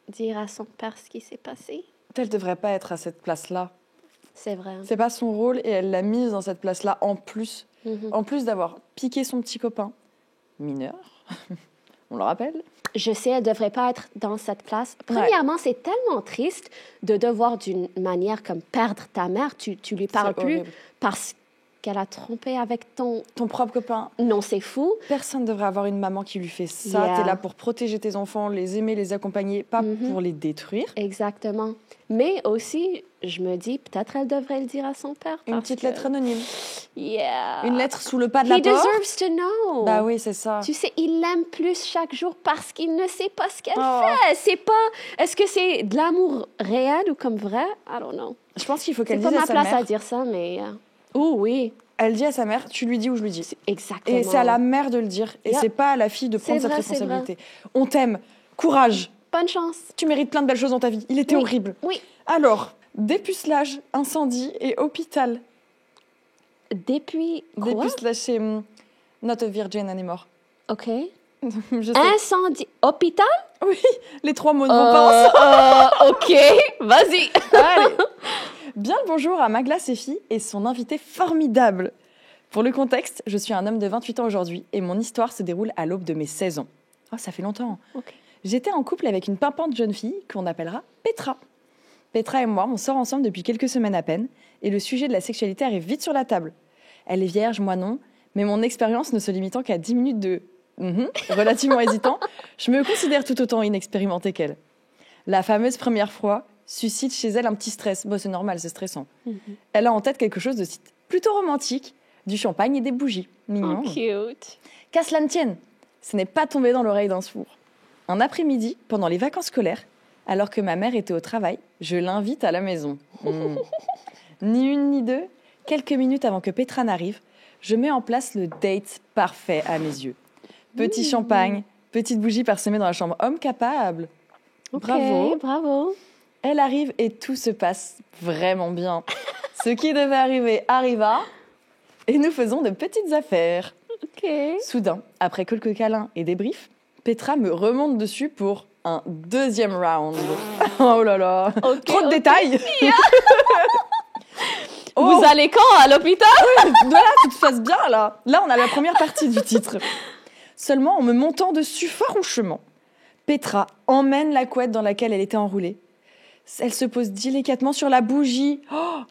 dire à son père ce qui s'est passé? Elle devrait pas être à cette place-là. C'est vrai. C'est pas son rôle et elle l'a mise dans cette place-là en plus. Mhm. En plus d'avoir piqué son petit copain mineur. On le rappelle. Je sais, elle ne devrait pas être dans cette place. Premièrement, c'est tellement triste de devoir d'une manière comme perdre ta mère. Tu lui parles C'est plus horrible. parce qu'elle a trompé avec ton... Ton propre copain. Non, c'est fou. Personne ne devrait avoir une maman qui lui fait ça. Yeah. T'es là pour protéger tes enfants, les aimer, les accompagner, pas pour les détruire. Exactement. Mais aussi, je me dis, peut-être elle devrait le dire à son père. Une parce petite que- lettre anonyme. Yeah. Une lettre sous le pas de la He porte. deserves to know. Bah oui, c'est ça. Tu sais, il l'aime plus chaque jour parce qu'il ne sait pas ce qu'elle Oh. fait. C'est pas... Est-ce que c'est de l'amour réel ou comme vrai? I don't know. Je pense qu'il faut C'est qu'elle pas dise à ma sa place mère. à dire ça, mais... Oh oui, Elle dit à sa mère, tu lui dis ou je lui dis. exactement. Et c'est à la mère de le dire. Et Yep. c'est pas à la fille de prendre C'est cette vrai, c'est responsabilité. On t'aime. Courage. Bonne chance. Tu mérites plein de belles choses dans ta vie. Il était Oui. horrible. Oui. Alors, dépucelage, incendie et hôpital. Depuis quoi? Dépucelage, c'est Not a Virgin Anymore. OK. Je sais. Incendie. Hôpital? Oui, les trois mots ne vont pas ensemble. OK. Vas-y. Allez. Bien le bonjour à Magla Sefi et son invité formidable. Pour le contexte, je suis un homme de 28 ans aujourd'hui et mon histoire se déroule à l'aube de mes 16 ans. Oh, ça fait longtemps. OK. J'étais en couple avec une pimpante jeune fille qu'on appellera Petra. Petra et moi, on sort ensemble depuis quelques semaines à peine, et le sujet de la sexualité arrive vite sur la table. Elle est vierge, moi non, mais mon expérience ne se limitant qu'à 10 minutes de relativement hésitant, je me considère tout autant inexpérimentée qu'elle. La fameuse première fois suscite chez elle un petit stress. Bon, c'est normal, c'est stressant. Elle a en tête quelque chose de plutôt romantique, du champagne et des bougies. Mignon. Oh, cute. Qu'à cela ne tienne, ce n'est pas tombé dans l'oreille d'un sourd. Un après-midi, pendant les vacances scolaires, alors que ma mère était au travail, je l'invite à la maison. Ni une ni deux, quelques minutes avant que Petra n'arrive, je mets en place le date parfait à mes yeux. Petit champagne, petite bougie parsemée dans la chambre. Homme capable. Okay, bravo. Elle arrive et tout se passe vraiment bien. Ce qui devait arriver arriva et nous faisons de petites affaires. OK. Soudain, après quelques câlins et débriefs, Petra me remonte dessus pour un deuxième round. Oh là là, trop de détails. Vous allez quand à l'hôpital? Voilà, tout se passe bien là. Là, on a la première partie du titre. Seulement, en me montant dessus farouchement, Petra emmène la couette dans laquelle elle était enroulée. Elle se pose délicatement sur la bougie.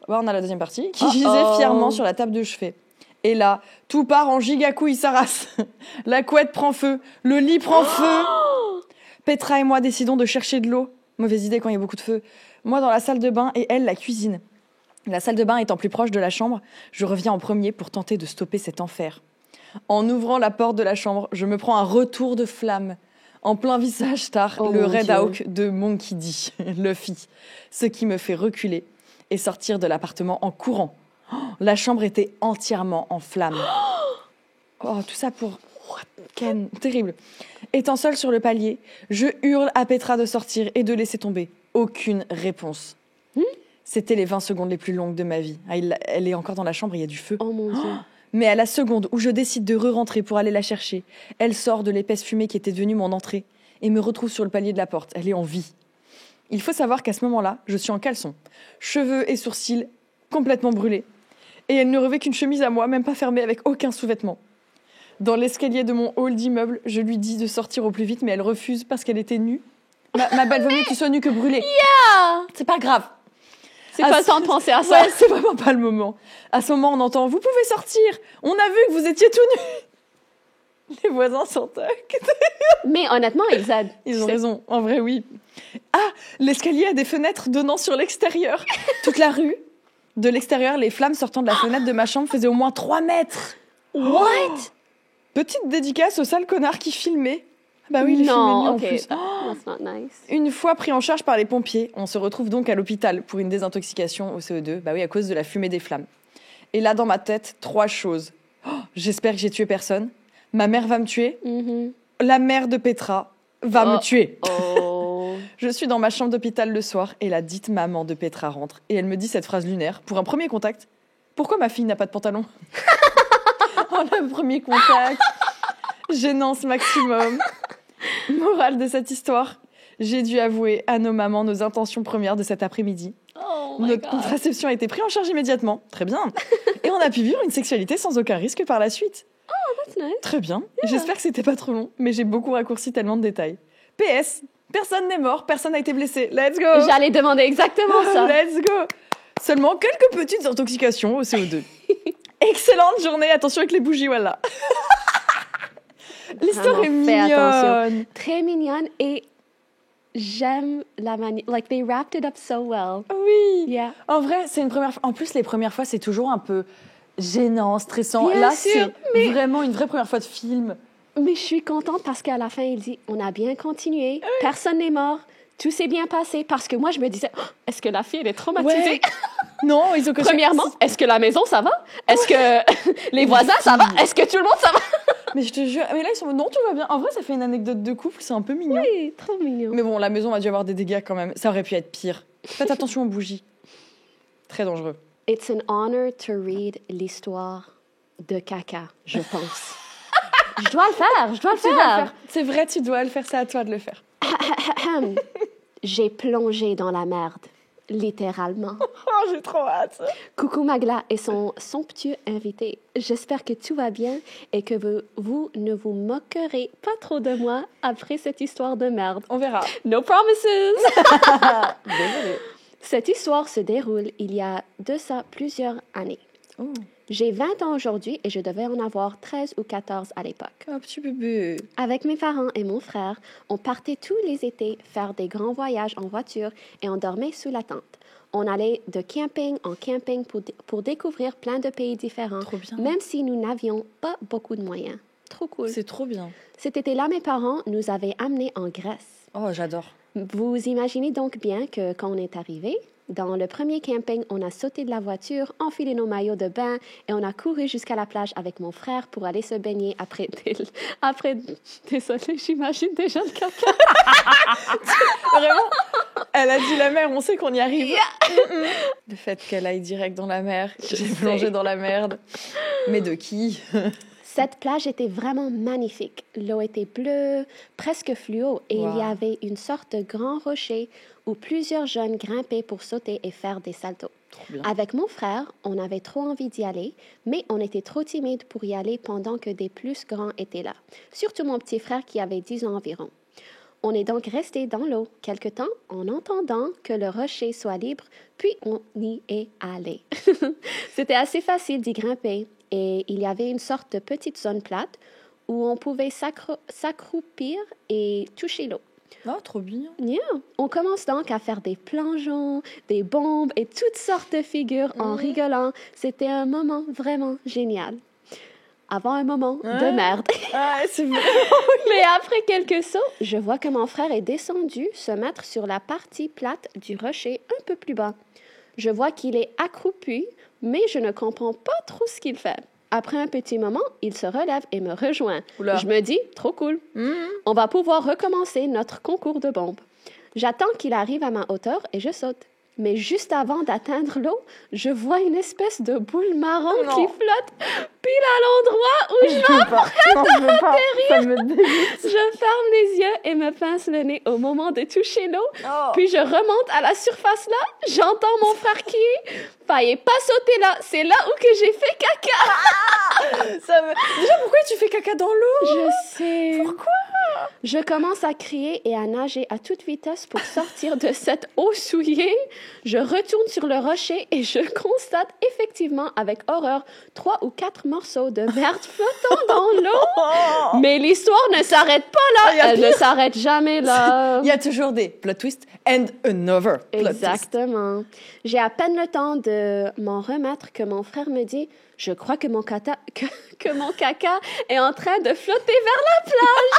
On a la deuxième partie, qui gisait fièrement sur la table de chevet. Et là, tout part en gigacouille sa race. La couette prend feu, le lit prend feu. Petra et moi décidons de chercher de l'eau. Mauvaise idée quand il y a beaucoup de feu. Moi dans la salle de bain et elle la cuisine. La salle de bain étant plus proche de la chambre, je reviens en premier pour tenter de stopper cet enfer. En ouvrant la porte de la chambre, je me prends un retour de flamme. En plein visage tard, le Red Hawk de Monkey D. Luffy. Ce qui me fait reculer et sortir de l'appartement en courant. La chambre était entièrement en flammes. Tout ça pour Ken, terrible. Étant seule sur le palier, je hurle à Petra de sortir et de laisser tomber. Aucune réponse. C'était les 20 secondes les plus longues de ma vie. Elle est encore dans la chambre, il y a du feu. Oh mon Dieu. Mais à la seconde où je décide de re-rentrer pour aller la chercher, elle sort de l'épaisse fumée qui était devenue mon entrée et me retrouve sur le palier de la porte. Elle est en vie. Il faut savoir qu'à ce moment-là, je suis en caleçon, cheveux et sourcils complètement brûlés. Et elle ne revêt qu'une chemise à moi, même pas fermée, avec aucun sous-vêtement. Dans l'escalier de mon hall d'immeuble, je lui dis de sortir au plus vite, mais elle refuse parce qu'elle était nue. Ma belle, vaut mieux que tu sois nue que brûlée. Yeah! C'est pas grave. C'est pas le temps de penser à ça. Ouais, c'est vraiment pas le moment. À ce moment, on entend « Vous pouvez sortir ! On a vu que vous étiez tout nus !» Les voisins s'entendent. Mais honnêtement, ils aident. Ils ont raison, en vrai, oui. L'escalier a des fenêtres donnant sur l'extérieur. Toute la rue, de l'extérieur, les flammes sortant de la fenêtre de ma chambre faisaient au moins 3 mètres. What? Petite dédicace au sale connard qui filmait. Bah oui, il filmait nu en plus. That's not nice. Une fois pris en charge par les pompiers, on se retrouve donc à l'hôpital pour une désintoxication au CO2. Bah oui, à cause de la fumée des flammes. Et là, dans ma tête, 3 choses. J'espère que j'ai tué personne. Ma mère va me tuer. La mère de Petra va me tuer. Je suis dans ma chambre d'hôpital le soir et la dite maman de Petra rentre. Et elle me dit cette phrase lunaire. Pour un premier contact, pourquoi ma fille n'a pas de pantalon? Le premier contact. Gênance maximum. Morale de cette histoire, j'ai dû avouer à nos mamans nos intentions premières de cet après-midi. Notre contraception a été prise en charge immédiatement. Très bien. Et on a pu vivre une sexualité sans aucun risque par la suite. That's nice. Très bien. Yeah. J'espère que c'était pas trop long, mais j'ai beaucoup raccourci tellement de détails. PS, personne n'est mort, personne n'a été blessé. Let's go. J'allais demander exactement ça. Let's go. Seulement quelques petites intoxications au CO2. Excellente journée. Attention avec les bougies, voilà. L'histoire est mignonne. Attention. Très mignonne et j'aime la manière. Like, they wrapped it up so well. Oui. Yeah. En vrai, c'est une première fois. En plus, les premières fois, c'est toujours un peu gênant, stressant. Bien Là, sûr, c'est vraiment une vraie première fois de film. Mais je suis contente parce qu'à la fin, il dit on a bien continué, personne n'est mort, tout s'est bien passé. Parce que moi, je me disais est-ce que la fille, elle est traumatisée? Ouais. Non, ils ont que Premièrement, est-ce que la maison, ça va? Est-ce que les voisins, ça va? Est-ce que tout le monde, ça va? Mais je te jure, mais là, ils sont non, tout va bien. En vrai, ça fait une anecdote de couple, c'est un peu mignon. Oui, trop mignon. Mais bon, la maison a dû avoir des dégâts quand même. Ça aurait pu être pire. Faites attention aux bougies. Très dangereux. It's an honor to read l'histoire de caca, je pense. Je dois le faire, je dois le faire. C'est vrai, tu dois le faire, c'est à toi de le faire. J'ai plongé dans la merde. littéralement. Oh, j'ai trop hâte. Coucou Magla et son somptueux invité. J'espère que tout va bien et que vous ne vous moquerez pas trop de moi après cette histoire de merde. On verra. No promises! Désolée. Cette histoire se déroule il y a de ça plusieurs années. Oh. J'ai 20 ans aujourd'hui et je devais en avoir 13 ou 14 à l'époque. Oh, petit bébé. Avec mes parents et mon frère, on partait tous les étés faire des grands voyages en voiture et on dormait sous la tente. On allait de camping en camping pour découvrir plein de pays différents, Trop bien. même si nous n'avions pas beaucoup de moyens. Trop cool. C'est trop bien. Cet été-là, mes parents nous avaient amenés en Grèce. Oh, j'adore. Vous imaginez donc bien que quand on est arrivé, dans le premier camping, on a sauté de la voiture, enfilé nos maillots de bain et on a couru jusqu'à la plage avec mon frère pour aller se baigner désolée, j'imagine déjà le caca. Vraiment, elle a dit la mer, on sait qu'on y arrive. Le fait qu'elle aille direct dans la mer, j'ai plongé dans la merde. Mais de qui? Cette plage était vraiment magnifique. L'eau était bleue, presque fluo, et il y avait une sorte de grand rocher où plusieurs jeunes grimpaient pour sauter et faire des saltos. Avec mon frère, on avait trop envie d'y aller, mais on était trop timide pour y aller pendant que des plus grands étaient là. Surtout mon petit frère qui avait 10 ans environ. On est donc resté dans l'eau quelque temps en entendant que le rocher soit libre, puis on y est allé. C'était assez facile d'y grimper. Et il y avait une sorte de petite zone plate où on pouvait s'accroupir et toucher l'eau. Oh, trop bien. Yeah. On commence donc à faire des plongeons, des bombes et toutes sortes de figures en rigolant. C'était un moment vraiment génial. Avant un moment de merde. Ah, c'est vrai. Mais après quelques sauts, je vois que mon frère est descendu se mettre sur la partie plate du rocher un peu plus bas. Je vois qu'il est accroupi, mais je ne comprends pas trop ce qu'il fait. Après un petit moment, il se relève et me rejoint. Oula. Je me dis, trop cool. On va pouvoir recommencer notre concours de bombes. J'attends qu'il arrive à ma hauteur et je saute. Mais juste avant d'atteindre l'eau, je vois une espèce de boule marron qui flotte pile à l'endroit où je m'apprête à atterrir. Je ferme les yeux et me pince le nez au moment de toucher l'eau. Puis je remonte à la surface là. J'entends mon frère crier « Fallait pas sauter là, c'est là où que j'ai fait caca! » Déjà, pourquoi tu fais caca dans l'eau? Je sais. Pourquoi? Je commence à crier et à nager à toute vitesse pour sortir de cette eau souillée. Je retourne sur le rocher et je constate effectivement avec horreur 3 ou 4 morceaux de merde flottant dans l'eau. Mais l'histoire ne s'arrête pas là. Elle ne s'arrête jamais là. Il y a toujours des plot twists and another plot twist. Exactement. J'ai à peine le temps de m'en remettre que mon frère me dit « Je crois que mon caca est en train de flotter vers la plage. »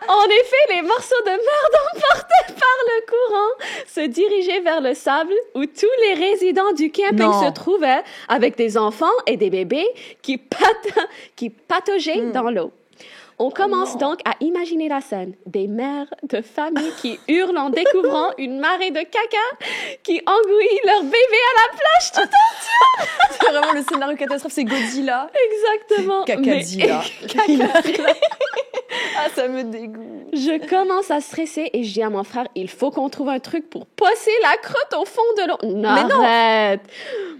En effet, les morceaux de merde emportés par le courant se dirigeaient vers le sable où tous les résidents du camping se trouvaient avec des enfants et des bébés qui pataugeaient dans l'eau. On commence donc à imaginer la scène. Des mères de famille qui hurlent en découvrant une marée de caca qui engouille leur bébé à la plage tout entier. C'est vraiment le scénario catastrophe, c'est Godzilla. Exactement. Cacadzilla. Cacadzilla. Ah, ça me dégoûte. Je commence à stresser et je dis à mon frère, il faut qu'on trouve un truc pour posser la crotte au fond de l'eau. Non, arrête.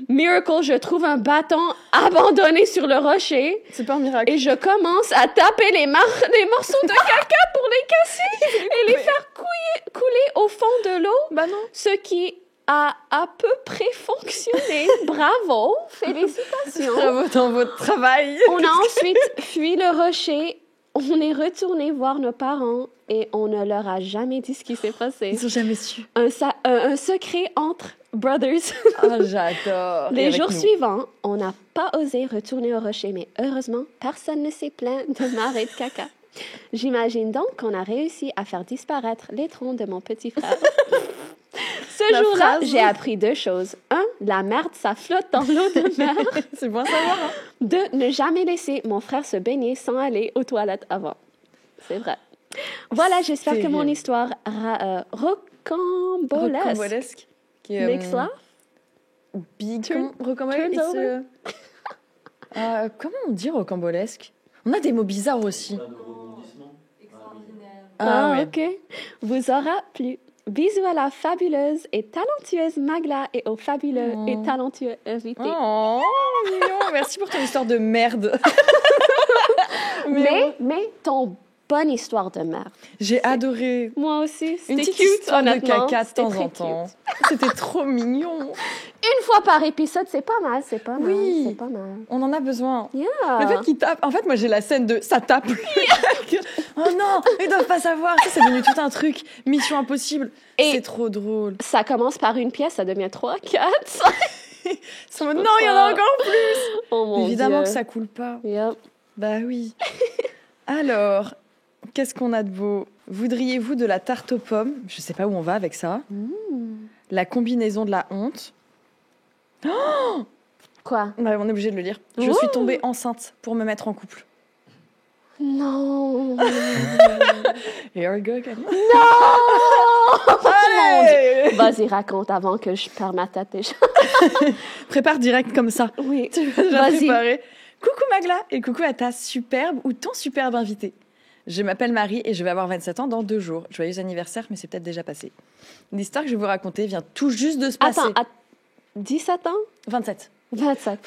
Miracle, je trouve un bâton abandonné sur le rocher. C'est pas un miracle. Et je commence à taper les morceaux de caca pour les casser et les faire couler au fond de l'eau. Bah non. Ce qui a à peu près fonctionné. Bravo, félicitations. Bravo dans votre travail. On a ensuite fui le rocher. On est retourné voir nos parents et on ne leur a jamais dit ce qui s'est passé. Ils ont jamais su. Un secret entre brothers. Ah, j'adore. Les jours suivants, on n'a pas osé retourner au rocher, mais heureusement, personne ne s'est plaint de marée de caca. J'imagine donc qu'on a réussi à faire disparaître les troncs de mon petit frère. Ce jour-là, j'ai appris 2 choses. 1, la merde, ça flotte dans l'eau de mer. C'est bon à savoir, hein? 2, ne jamais laisser mon frère se baigner sans aller aux toilettes avant. C'est vrai. Voilà, j'espère que mon histoire rocambolesque. Makes laugh? Rocambolesque. Comment on dit rocambolesque? On a des mots bizarres aussi. Ah, ouais. Ok. Vous aura plu. Bisous à la fabuleuse et talentueuse Magla et au fabuleux et talentueux invité. Oh, mignon. Merci pour ton histoire de merde. Mais ton bonne histoire de merde. J'ai adoré. Moi aussi, Une c'était petite cute, histoire de honnêtement. caca de C'était temps très en temps. cute. C'était trop mignon. Une fois par épisode, c'est pas mal, c'est pas mal, Oui. c'est pas mal. On en a besoin. Yeah. Le fait qu'il tape. En fait, moi, j'ai la scène de ça tape. Oh non, ils doivent pas savoir. Ça, c'est devenu tout un truc. Mission impossible. Et- C'est trop drôle. Ça commence par une pièce, ça devient 3, 4. C'est en mode, non, il y en a encore plus. Oh mon Évidemment Dieu. que ça coule pas. Yep. Bah oui. Alors, qu'est-ce qu'on a de beau? Voudriez-vous de la tarte aux pommes? Je sais pas où on va avec ça. La combinaison de la honte. Quoi? Bah, on est obligé de le lire. Je Ouh. suis tombée enceinte pour me mettre en couple. Non. Here we go, Camille. Allez! Vas-y, raconte avant que je perde ma tête déjà. Prépare direct comme ça. Oui. Tu vas déjà Vas-y. préparer. Coucou Magla et coucou à ta superbe ou ton superbe invité. Je m'appelle Marie et je vais avoir 27 ans dans 2 jours. Joyeux anniversaire, mais c'est peut-être déjà passé. L'histoire que je vais vous raconter vient tout juste de se passer. Attends, 17 ans? 27. 27.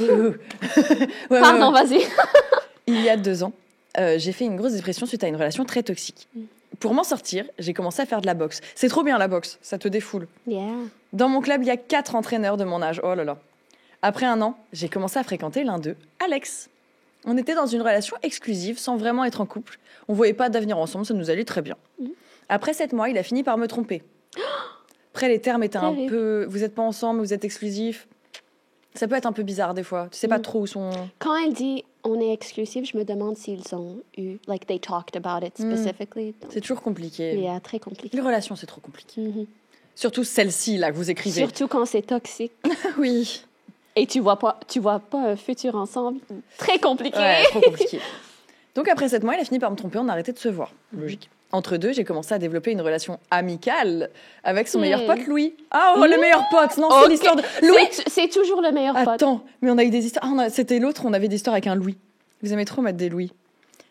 Ouais, Pardon, ouais. vas-y. Il y a 2 ans, j'ai fait une grosse dépression suite à une relation très toxique. Pour m'en sortir, j'ai commencé à faire de la boxe. C'est trop bien la boxe, ça te défoule. Yeah. Dans mon club, il y a 4 entraîneurs de mon âge. Oh là là. Après 1 an, j'ai commencé à fréquenter l'un d'eux, Alex. On était dans une relation exclusive sans vraiment être en couple. On voyait pas d'avenir ensemble, ça nous allait très bien. Après 7 mois, il a fini par me tromper. Après, les termes étaient un Terrible. peu... Vous êtes pas ensemble, vous êtes exclusifs. Ça peut être un peu bizarre des fois. Tu sais pas trop où sont... Quand elle dit on est exclusif, je me demande s'ils ont eu, like they talked about it specifically. C'est toujours compliqué. Yeah, très compliqué. Les relations, c'est trop compliqué. Mhm. Surtout celle-ci, là, que vous écrivez. Surtout quand c'est toxique Oui. et tu vois pas un futur ensemble. Très compliqué. Ouais, trop compliqué. Donc après 7 mois, il a fini par me tromper, on a arrêté de se voir. Logique. Entre deux, j'ai commencé à développer une relation amicale avec son meilleur pote, Louis. Ah, oh, le meilleur pote. Non, c'est Ok. l'histoire de... Louis. C'est toujours le meilleur pote. Attends, mais on a eu des histoires... Ah, c'était l'autre, on avait des histoires avec un Louis. Vous aimez trop mettre des Louis.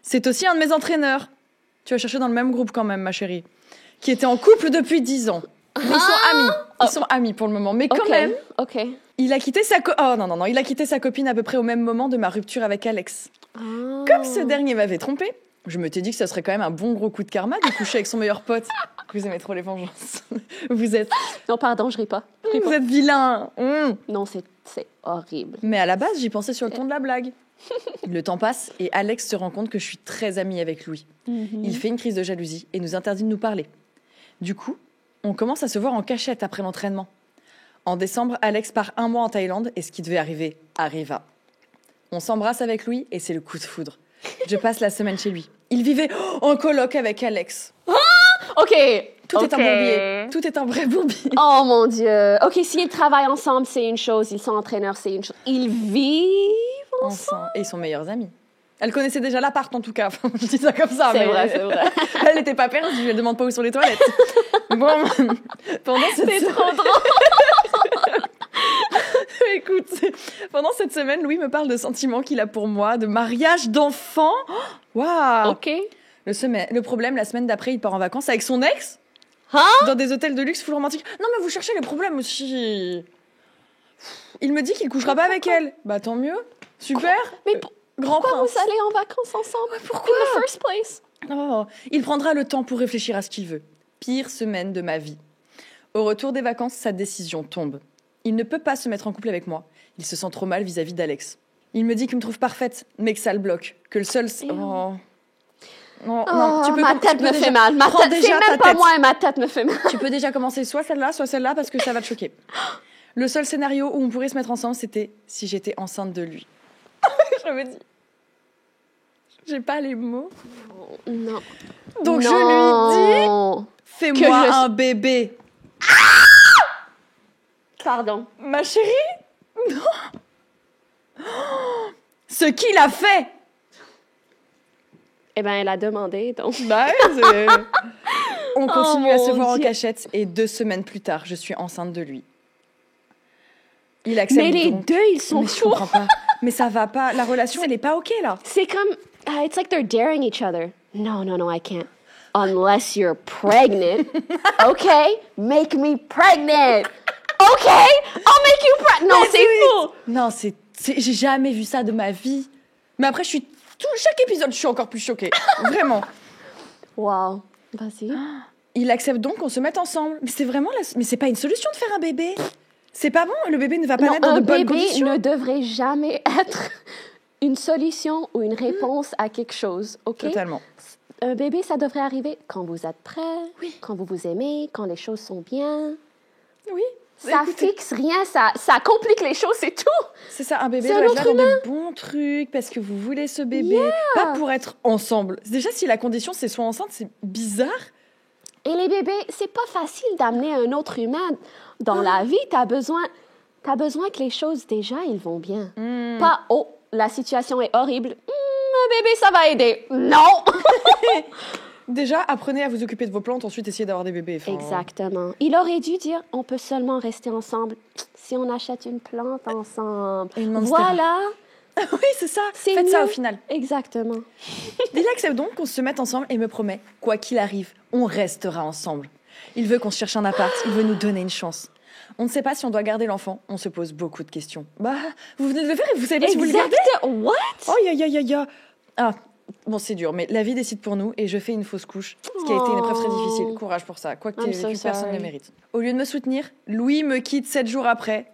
C'est aussi un de mes entraîneurs. Tu vas chercher dans le même groupe quand même, ma chérie. Qui était en couple depuis 10 ans. Mais ils sont amis. Ils sont amis pour le moment. Mais quand même, Ok. il a quitté sa Oh non, il a quitté sa copine à peu près au même moment de ma rupture avec Alex. Ah. Comme ce dernier m'avait trompé, je me t'ai dit que ça serait quand même un bon gros coup de karma de coucher avec son meilleur pote. Vous aimez trop les vengeances. Vous êtes Non, pardon, je ris pas. vilain. Non, c'est horrible. Mais à la base, j'y pensais sur le ton de la blague. Le temps passe et Alex se rend compte que je suis très amie avec Louis. Il fait une crise de jalousie et nous interdit de nous parler. Du coup, on commence à se voir en cachette après l'entraînement. En décembre, Alex part 1 mois en Thaïlande et ce qui devait arriver arriva. On s'embrasse avec Louis et c'est le coup de foudre. Je passe la semaine chez lui. Il vivait en coloc avec Alex. Ok. Tout est un bourbier. Tout est un vrai bourbier. Oh mon Dieu. Ok, s'ils travaillent ensemble, c'est une chose. Ils sont entraîneurs, c'est une chose. Ils vivent. Ensemble. Et ils sont meilleurs amis. Elle connaissait déjà l'appart en tout cas. Je dis ça comme ça. C'est mais vrai, c'est vrai. Elle n'était pas perdue. Je ne demande pas où sont les toilettes. Bon, pendant cette C'est trop drôle. Écoute, pendant cette semaine, Louis me parle de sentiments qu'il a pour moi, de mariage, d'enfants. Waouh. Ok. Le problème, la semaine d'après, il part en vacances avec son ex. Hein? Dans des hôtels de luxe full romantique. Non, mais vous cherchez les problèmes aussi. Il me dit qu'il couchera pas avec elle. Bah tant mieux. Super. Mais Grand pourquoi prince. vous allez en vacances ensemble? Pourquoi? In the first place. Oh, il prendra le temps pour réfléchir à ce qu'il veut. Pire semaine de ma vie. Au retour des vacances, sa décision tombe. Il ne peut pas se mettre en couple avec moi. Il se sent trop mal vis-à-vis d'Alex. Il me dit qu'il me trouve parfaite, mais que ça le bloque. Que le seul... Oh. Non, non, tu peux ma tête me déjà... fait mal. Ma Prends tête, déjà c'est ta même pas tête. moi et ma tête me fait mal. Tu peux déjà commencer soit celle-là, parce que ça va te choquer. Le seul scénario où on pourrait se mettre ensemble, c'était si j'étais enceinte de lui. Je me dis... J'ai pas les mots. Non. Donc je lui Non. dis... Fais-moi un bébé. Pardon. Ma chérie? Non. Ce qu'il a fait. Eh bien, elle a demandé, donc. Bah, on continue à se mon voir en Dieu. cachette et 2 semaines plus tard, je suis enceinte de lui. Il accepte Mais les donc. deux, ils sont Mais je fous. comprends pas. Mais ça va pas. La relation, elle est pas ok là. C'est comme... it's like they're daring each other. No, I can't. Unless you're pregnant. Okay? Make me pregnant. Okay? I'll make you pregnant. Non, c'est fou. Non, j'ai jamais vu ça de ma vie. Mais après, chaque épisode, je suis encore plus choquée. Vraiment. Wow. Vas-y. Il accepte donc qu'on se mette ensemble. Mais c'est vraiment mais c'est pas une solution de faire un bébé. C'est pas bon, le bébé ne va pas naître dans de bonnes conditions. Un bébé ne devrait jamais être une solution ou une réponse à quelque chose, OK? Totalement. Un bébé, ça devrait arriver quand vous êtes prêt, quand vous vous aimez, quand les choses sont bien. Oui. Ça fixe rien, ça complique les choses, c'est tout. C'est ça, un bébé doit être là dans de bons trucs parce que vous voulez ce bébé, pas pour être ensemble. Déjà, si la condition c'est soit enceinte, c'est bizarre. Et les bébés, c'est pas facile d'amener un autre humain dans la vie. T'as besoin que les choses, déjà, ils vont bien. Pas, la situation est horrible. Un bébé, ça va aider. Non! Déjà, apprenez à vous occuper de vos plantes, ensuite essayez d'avoir des bébés. Exactement. Il aurait dû dire, on peut seulement rester ensemble si on achète une plante ensemble. Voilà. Oui, c'est ça. Faites ça au final. Exactement. Il accepte donc qu'on se mette ensemble et me promet, quoi qu'il arrive, on restera ensemble. Il veut qu'on se cherche un appart, il veut nous donner une chance. On ne sait pas si on doit garder l'enfant, on se pose beaucoup de questions. Bah, vous venez de le faire et vous savez pas si vous le gardez. What? Oh, ya. Ah, bon, c'est dur, mais la vie décide pour nous et je fais une fausse couche, ce qui a été une épreuve très difficile. Courage pour ça, quoi que tu aies vécu, personne ne le mérite. Au lieu de me soutenir, Louis me quitte 7 jours après.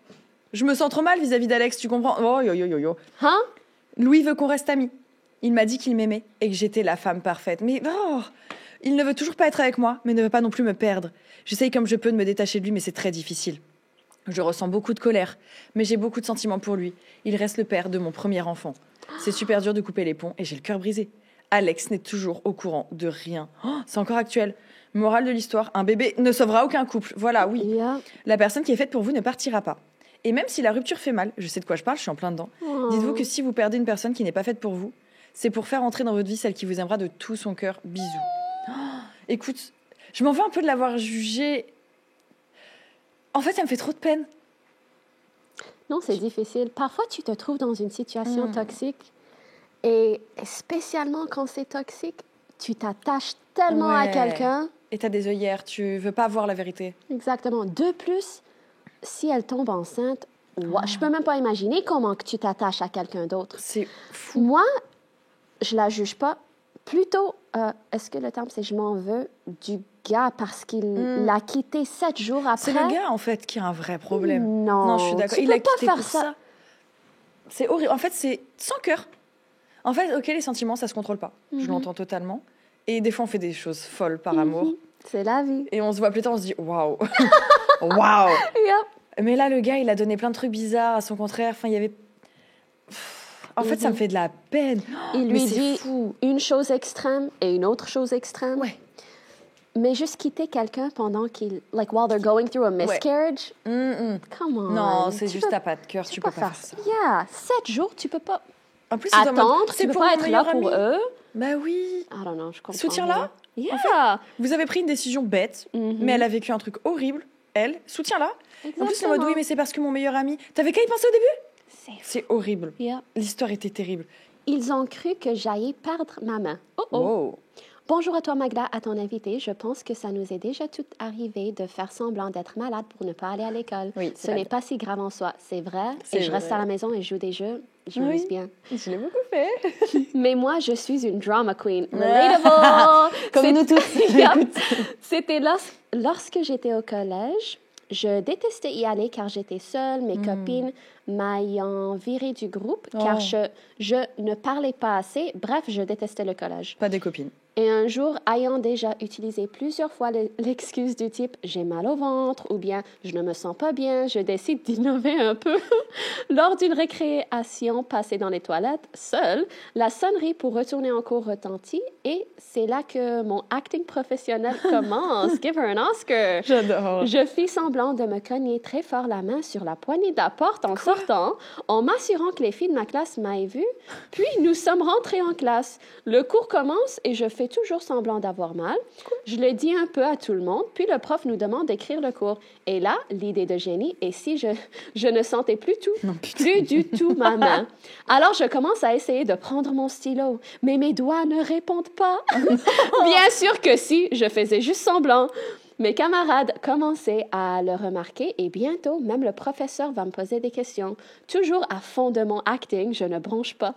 Je me sens trop mal vis-à-vis d'Alex, tu comprends? Oh, yo. Hein? Louis veut qu'on reste amis. Il m'a dit qu'il m'aimait et que j'étais la femme parfaite. Mais il ne veut toujours pas être avec moi, mais ne veut pas non plus me perdre. J'essaye comme je peux de me détacher de lui, mais c'est très difficile. Je ressens beaucoup de colère, mais j'ai beaucoup de sentiments pour lui. Il reste le père de mon premier enfant. C'est super dur de couper les ponts et j'ai le cœur brisé. Alex n'est toujours au courant de rien. C'est encore actuel. Morale de l'histoire, un bébé ne sauvera aucun couple. Voilà, oui. Yeah. La personne qui est faite pour vous ne partira pas. Et même si la rupture fait mal, je sais de quoi je parle, je suis en plein dedans. Dites-vous que si vous perdez une personne qui n'est pas faite pour vous, c'est pour faire entrer dans votre vie celle qui vous aimera de tout son cœur. Bisous. Écoute, je m'en veux un peu de l'avoir jugé. En fait, ça me fait trop de peine. Non, c'est difficile. Parfois, tu te trouves dans une situation toxique et spécialement quand c'est toxique, tu t'attaches tellement à quelqu'un. Et t'as des œillères, tu veux pas voir la vérité. Exactement. De plus, si elle tombe enceinte, je peux même pas imaginer comment que tu t'attaches à quelqu'un d'autre. C'est fou. Moi, je la juge pas. Plutôt, est-ce que le terme c'est je m'en veux du gars parce qu'il l'a quitté 7 jours après? C'est le gars, en fait, qui a un vrai problème. Non, je suis d'accord. Il a quitté pas faire ça. C'est horrible. En fait, c'est sans cœur. En fait, ok, les sentiments, ça se contrôle pas. Je l'entends totalement. Et des fois, on fait des choses folles par amour. C'est la vie. Et on se voit plus tard, on se dit waouh. Waouh. Yep. Mais là, le gars, il a donné plein de trucs bizarres à son contraire. Enfin, il y avait. En fait, ça me fait de la peine. Il lui dit une chose extrême et une autre chose extrême. Ouais. Mais juste quitter quelqu'un pendant qu'il, while they're going through a miscarriage. Come on. Non, c'est juste t'as pas de cœur, tu peux pas faire ça. Yeah, 7 jours, tu peux pas en plus, attendre, tu peux pas être là pour eux. Bah oui. I don't know, je comprends. Soutiens-la. Yeah. En fait, vous avez pris une décision bête, mais elle a vécu un truc horrible. Elle, soutiens-la. En plus, le mode oui, mais c'est parce que mon meilleur ami. T'avais qu'à y penser au début? C'est horrible. Yeah. L'histoire était terrible. Ils ont cru que j'allais perdre ma main. Wow. Bonjour à toi, Magda, à ton invité. Je pense que ça nous est déjà tout arrivé de faire semblant d'être malade pour ne pas aller à l'école. Oui, ce n'est pas si grave en soi, c'est vrai. Et je reste à la maison et je joue des jeux. Je m'amuse bien. Je l'ai beaucoup fait. Mais moi, je suis une drama queen. Relatable! Comme nous tous. C'était lorsque j'étais au collège. Je détestais y aller car j'étais seule, mes copines m'ayant virée du groupe car je ne parlais pas assez. Bref, je détestais le collège. Pas des copines. Et un jour, ayant déjà utilisé plusieurs fois l'excuse du type « j'ai mal au ventre » ou bien « je ne me sens pas bien », je décide d'innover un peu. Lors d'une récréation passée dans les toilettes, seule, la sonnerie pour retourner en cours retentit et c'est là que mon acting professionnel commence. Give her an Oscar! J'adore. Je fis semblant de me cogner très fort la main sur la poignée de la porte en sortant, en m'assurant que les filles de ma classe m'aient vue. Puis nous sommes rentrés en classe. Le cours commence et je fais fais toujours semblant d'avoir mal. Je le dis un peu à tout le monde, puis le prof nous demande d'écrire le cours. Et là, l'idée de génie, et si je ne sentais plus du tout ma main. Alors, je commence à essayer de prendre mon stylo, mais mes doigts ne répondent pas. Bien sûr que si, je faisais juste semblant. Mes camarades commençaient à le remarquer et bientôt, même le professeur va me poser des questions. Toujours à fond de mon acting, je ne bronche pas.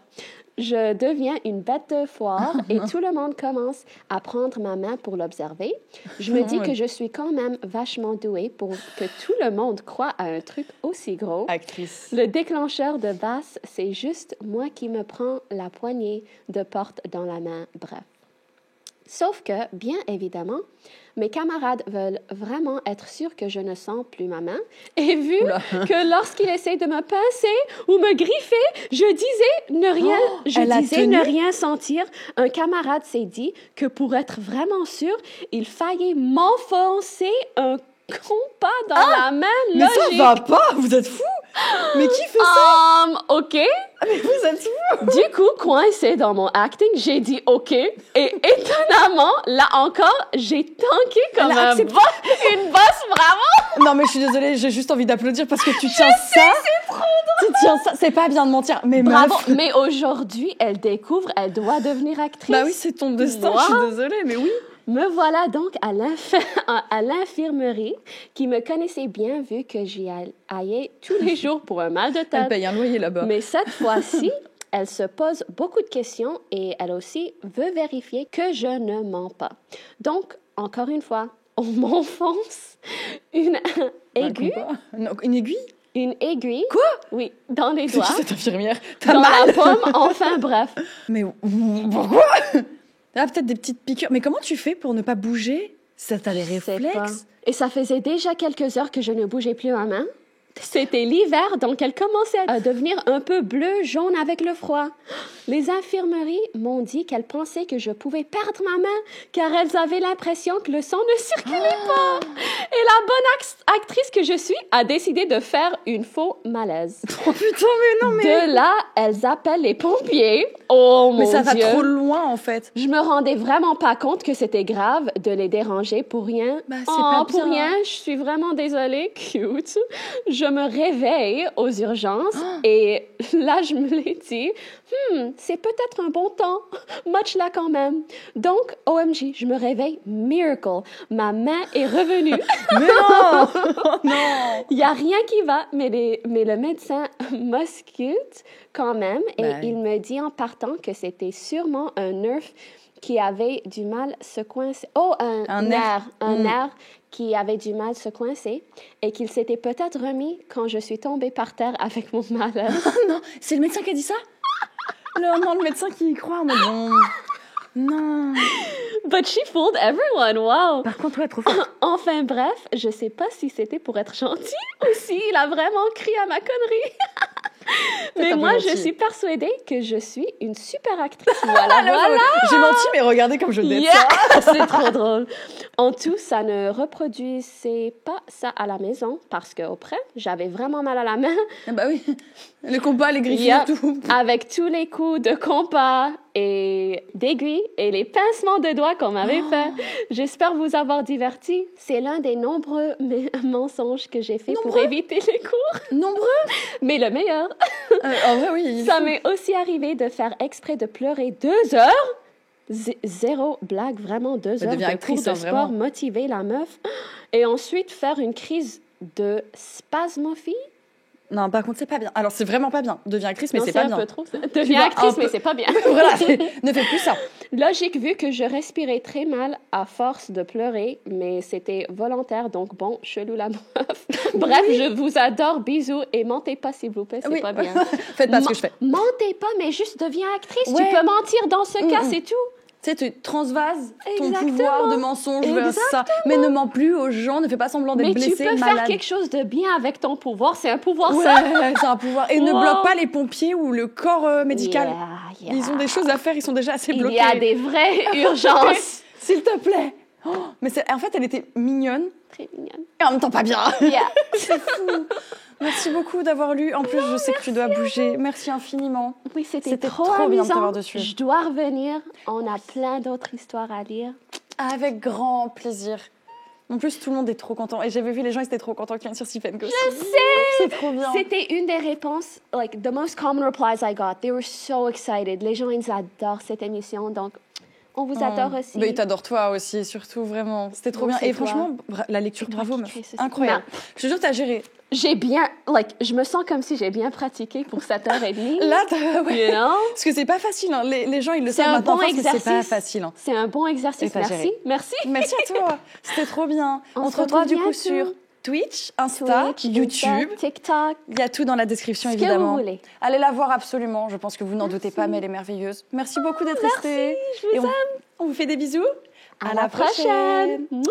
Je deviens une bête de foire et tout le monde commence à prendre ma main pour l'observer. Je me dis que je suis quand même vachement douée pour que tout le monde croie à un truc aussi gros. Actrice. Le déclencheur de basse, c'est juste moi qui me prends la poignée de porte dans la main. Bref. Sauf que, bien évidemment, mes camarades veulent vraiment être sûrs que je ne sens plus ma main. Et vu que lorsqu'ils essayent de me pincer ou me griffer, je disais ne rien sentir, un camarade s'est dit que pour être vraiment sûr, il fallait m'enfoncer un compas dans la main Mais logique. ça va pas, vous êtes fous. Mais qui fait ça? OK. Mais vous êtes fous. Du coup, coincé dans mon acting, j'ai dit OK. Et étonnamment, là encore, j'ai tanké comme une bosse, bravo! Non mais je suis désolée, j'ai juste envie d'applaudir parce que tu tiens ça. C'est trop drôle! Tu tiens ça, c'est pas bien de mentir. Mais Bravo! meuf. Mais aujourd'hui, elle découvre, elle doit devenir actrice. Bah oui, c'est ton destin, je suis désolée, mais oui. Me voilà donc à l'infirmerie qui me connaissait bien vu que j'y allais tous les jours pour un mal de Elle tête. paye un loyer là-bas. Mais cette fois-ci, elle se pose beaucoup de questions et elle aussi veut vérifier que je ne mens pas. Donc, encore une fois, on m'enfonce une aiguille. Non, une aiguille? Une aiguille. Quoi? Oui, dans les C'est doigts. qui cette infirmière? T'as Dans mal? la paume, enfin bref. Mais pourquoi? Ah, peut-être des petites piqûres. Mais comment tu fais pour ne pas bouger? Ça t'a les Je sais pas. réflexes? Et ça faisait déjà quelques heures que je ne bougeais plus ma main. C'était l'hiver, donc elle commençait à devenir un peu bleu, jaune avec le froid. Les infirmeries m'ont dit qu'elles pensaient que je pouvais perdre ma main, car elles avaient l'impression que le sang ne circulait pas. Et la bonne actrice que je suis a décidé de faire une faux malaise. Oh putain, mais non, mais... De là, elles appellent les pompiers. Oh mon Mais ça va Dieu. trop loin, en fait. Je me rendais vraiment pas compte que c'était grave de les déranger pour rien. Bah, c'est pas pour bien. rien, je suis vraiment désolée. Cute. Je me réveille aux urgences et là, je me l'ai dit, c'est peut-être un bon temps. Much là quand même. Donc, OMG, je me réveille. Miracle. Ma main est revenue. Mais non! Oh non! Il n'y a rien qui va, mais le médecin m'ausculte quand même et Ben. il me dit en partant que c'était sûrement un nerf qui avait du mal se coincer. Oh, un nerf. Un nerf qui avait du mal se coincer et qu'il s'était peut-être remis quand je suis tombée par terre avec mon malheur. Non, c'est le médecin qui a dit ça? Non, le médecin qui y croit en mode bon... Non. But she fooled everyone, wow! Par contre, ouais, trop fort. Enfin bref, je sais pas si c'était pour être gentil ou s'il a vraiment crié à ma connerie. Mais un peu moi, gentil. je suis persuadée que je suis une super actrice. Voilà. J'ai menti, mais regardez comme je déteste Yeah! C'est trop drôle. En tout, ça ne reproduisait pas ça à la maison parce qu'après, j'avais vraiment mal à la main. Ah bah oui, le compas, les griffes Yeah. et tout. Avec tous les coups de compas et d'aiguilles et les pincements de doigts qu'on m'avait fait. J'espère vous avoir diverti. C'est l'un des nombreux mensonges que j'ai fait pour éviter les cours. Nombreux. Mais le meilleur, En vrai, oui. ça m'est aussi arrivé de faire exprès de pleurer 2 heures. Zéro blague, vraiment 2 heures deviens de actrice, cours de hein, sport, vraiment. motiver la meuf. Et ensuite faire une crise de spasmophie. Non, par contre, c'est pas bien. Alors, c'est vraiment pas bien. Deviens actrice, mais Non, c'est pas un bien. peu trop. Deviens vas actrice, un peu- mais c'est pas bien. Voilà, ne fais plus ça. Logique, vu que je respirais très mal à force de pleurer, mais c'était volontaire, donc bon, chelou la meuf. Bref, je vous adore, bisous, et mentez pas s'il vous plaît, c'est Oui. pas bien. Faites pas ce que je fais. Mentez pas, mais juste deviens actrice. Ouais. Tu peux mentir dans ce cas, c'est tout. Tu sais, tu transvases ton Exactement. pouvoir de mensonge vers ça. Mais ne mens plus aux gens, ne fais pas semblant d'être Mais blessé, tu peux malade. faire quelque chose de bien avec ton pouvoir, c'est un pouvoir Ouais, ça. c'est un pouvoir. Et ne Wow. bloque pas les pompiers ou le corps médical. Yeah. Ils ont des choses à faire, ils sont déjà assez bloqués. Il y a des vraies urgences. S'il te plaît. Oh, mais en fait, elle était mignonne Très mignonne. et en même temps pas bien. Yeah. C'est fou. Merci beaucoup d'avoir lu. En plus, je sais que tu dois bouger. Merci infiniment. Oui, c'était trop trop bien de amusant. t'avoir dessus. Je dois revenir. On a plein d'autres histoires à lire. Avec grand plaisir. En plus, tout le monde est trop content. Et j'avais vu les gens, ils étaient trop contents qu'ils viennent sur Sip & Gossip. Je sais! C'est trop bien. C'était une des réponses, like, the most common replies I got. They were so excited. Les gens, ils adorent cette émission. Donc, on vous adore aussi. Mais ils t'adorent toi aussi, surtout, vraiment. C'était trop Non, bien. c'est Et toi. franchement, la lecture, C'est toi bravo, qui meuf. crée ceci. Incroyable. Je te jure, t'as géré. J'ai bien, je me sens comme si j'ai bien pratiqué pour 7h30. Là, ouais. You know? Parce que c'est pas facile. Hein. Les gens, ils le C'est savent un maintenant. bon C'est pas exercice. facile. Hein. C'est un bon exercice. Et t'as Merci. géré. Merci. Merci à toi. C'était trop bien. On On se te retrouvera du retrouve coup bientôt. sur Twitch, Insta, Twitch, YouTube. Insta, TikTok. Il y a tout dans la description, Ce que évidemment. vous voulez. Allez la voir absolument. Je pense que vous n'en doutez pas, mais elle est merveilleuse. Merci beaucoup d'être resté. Je vous aime. On vous fait des bisous. À la prochaine. Mouah.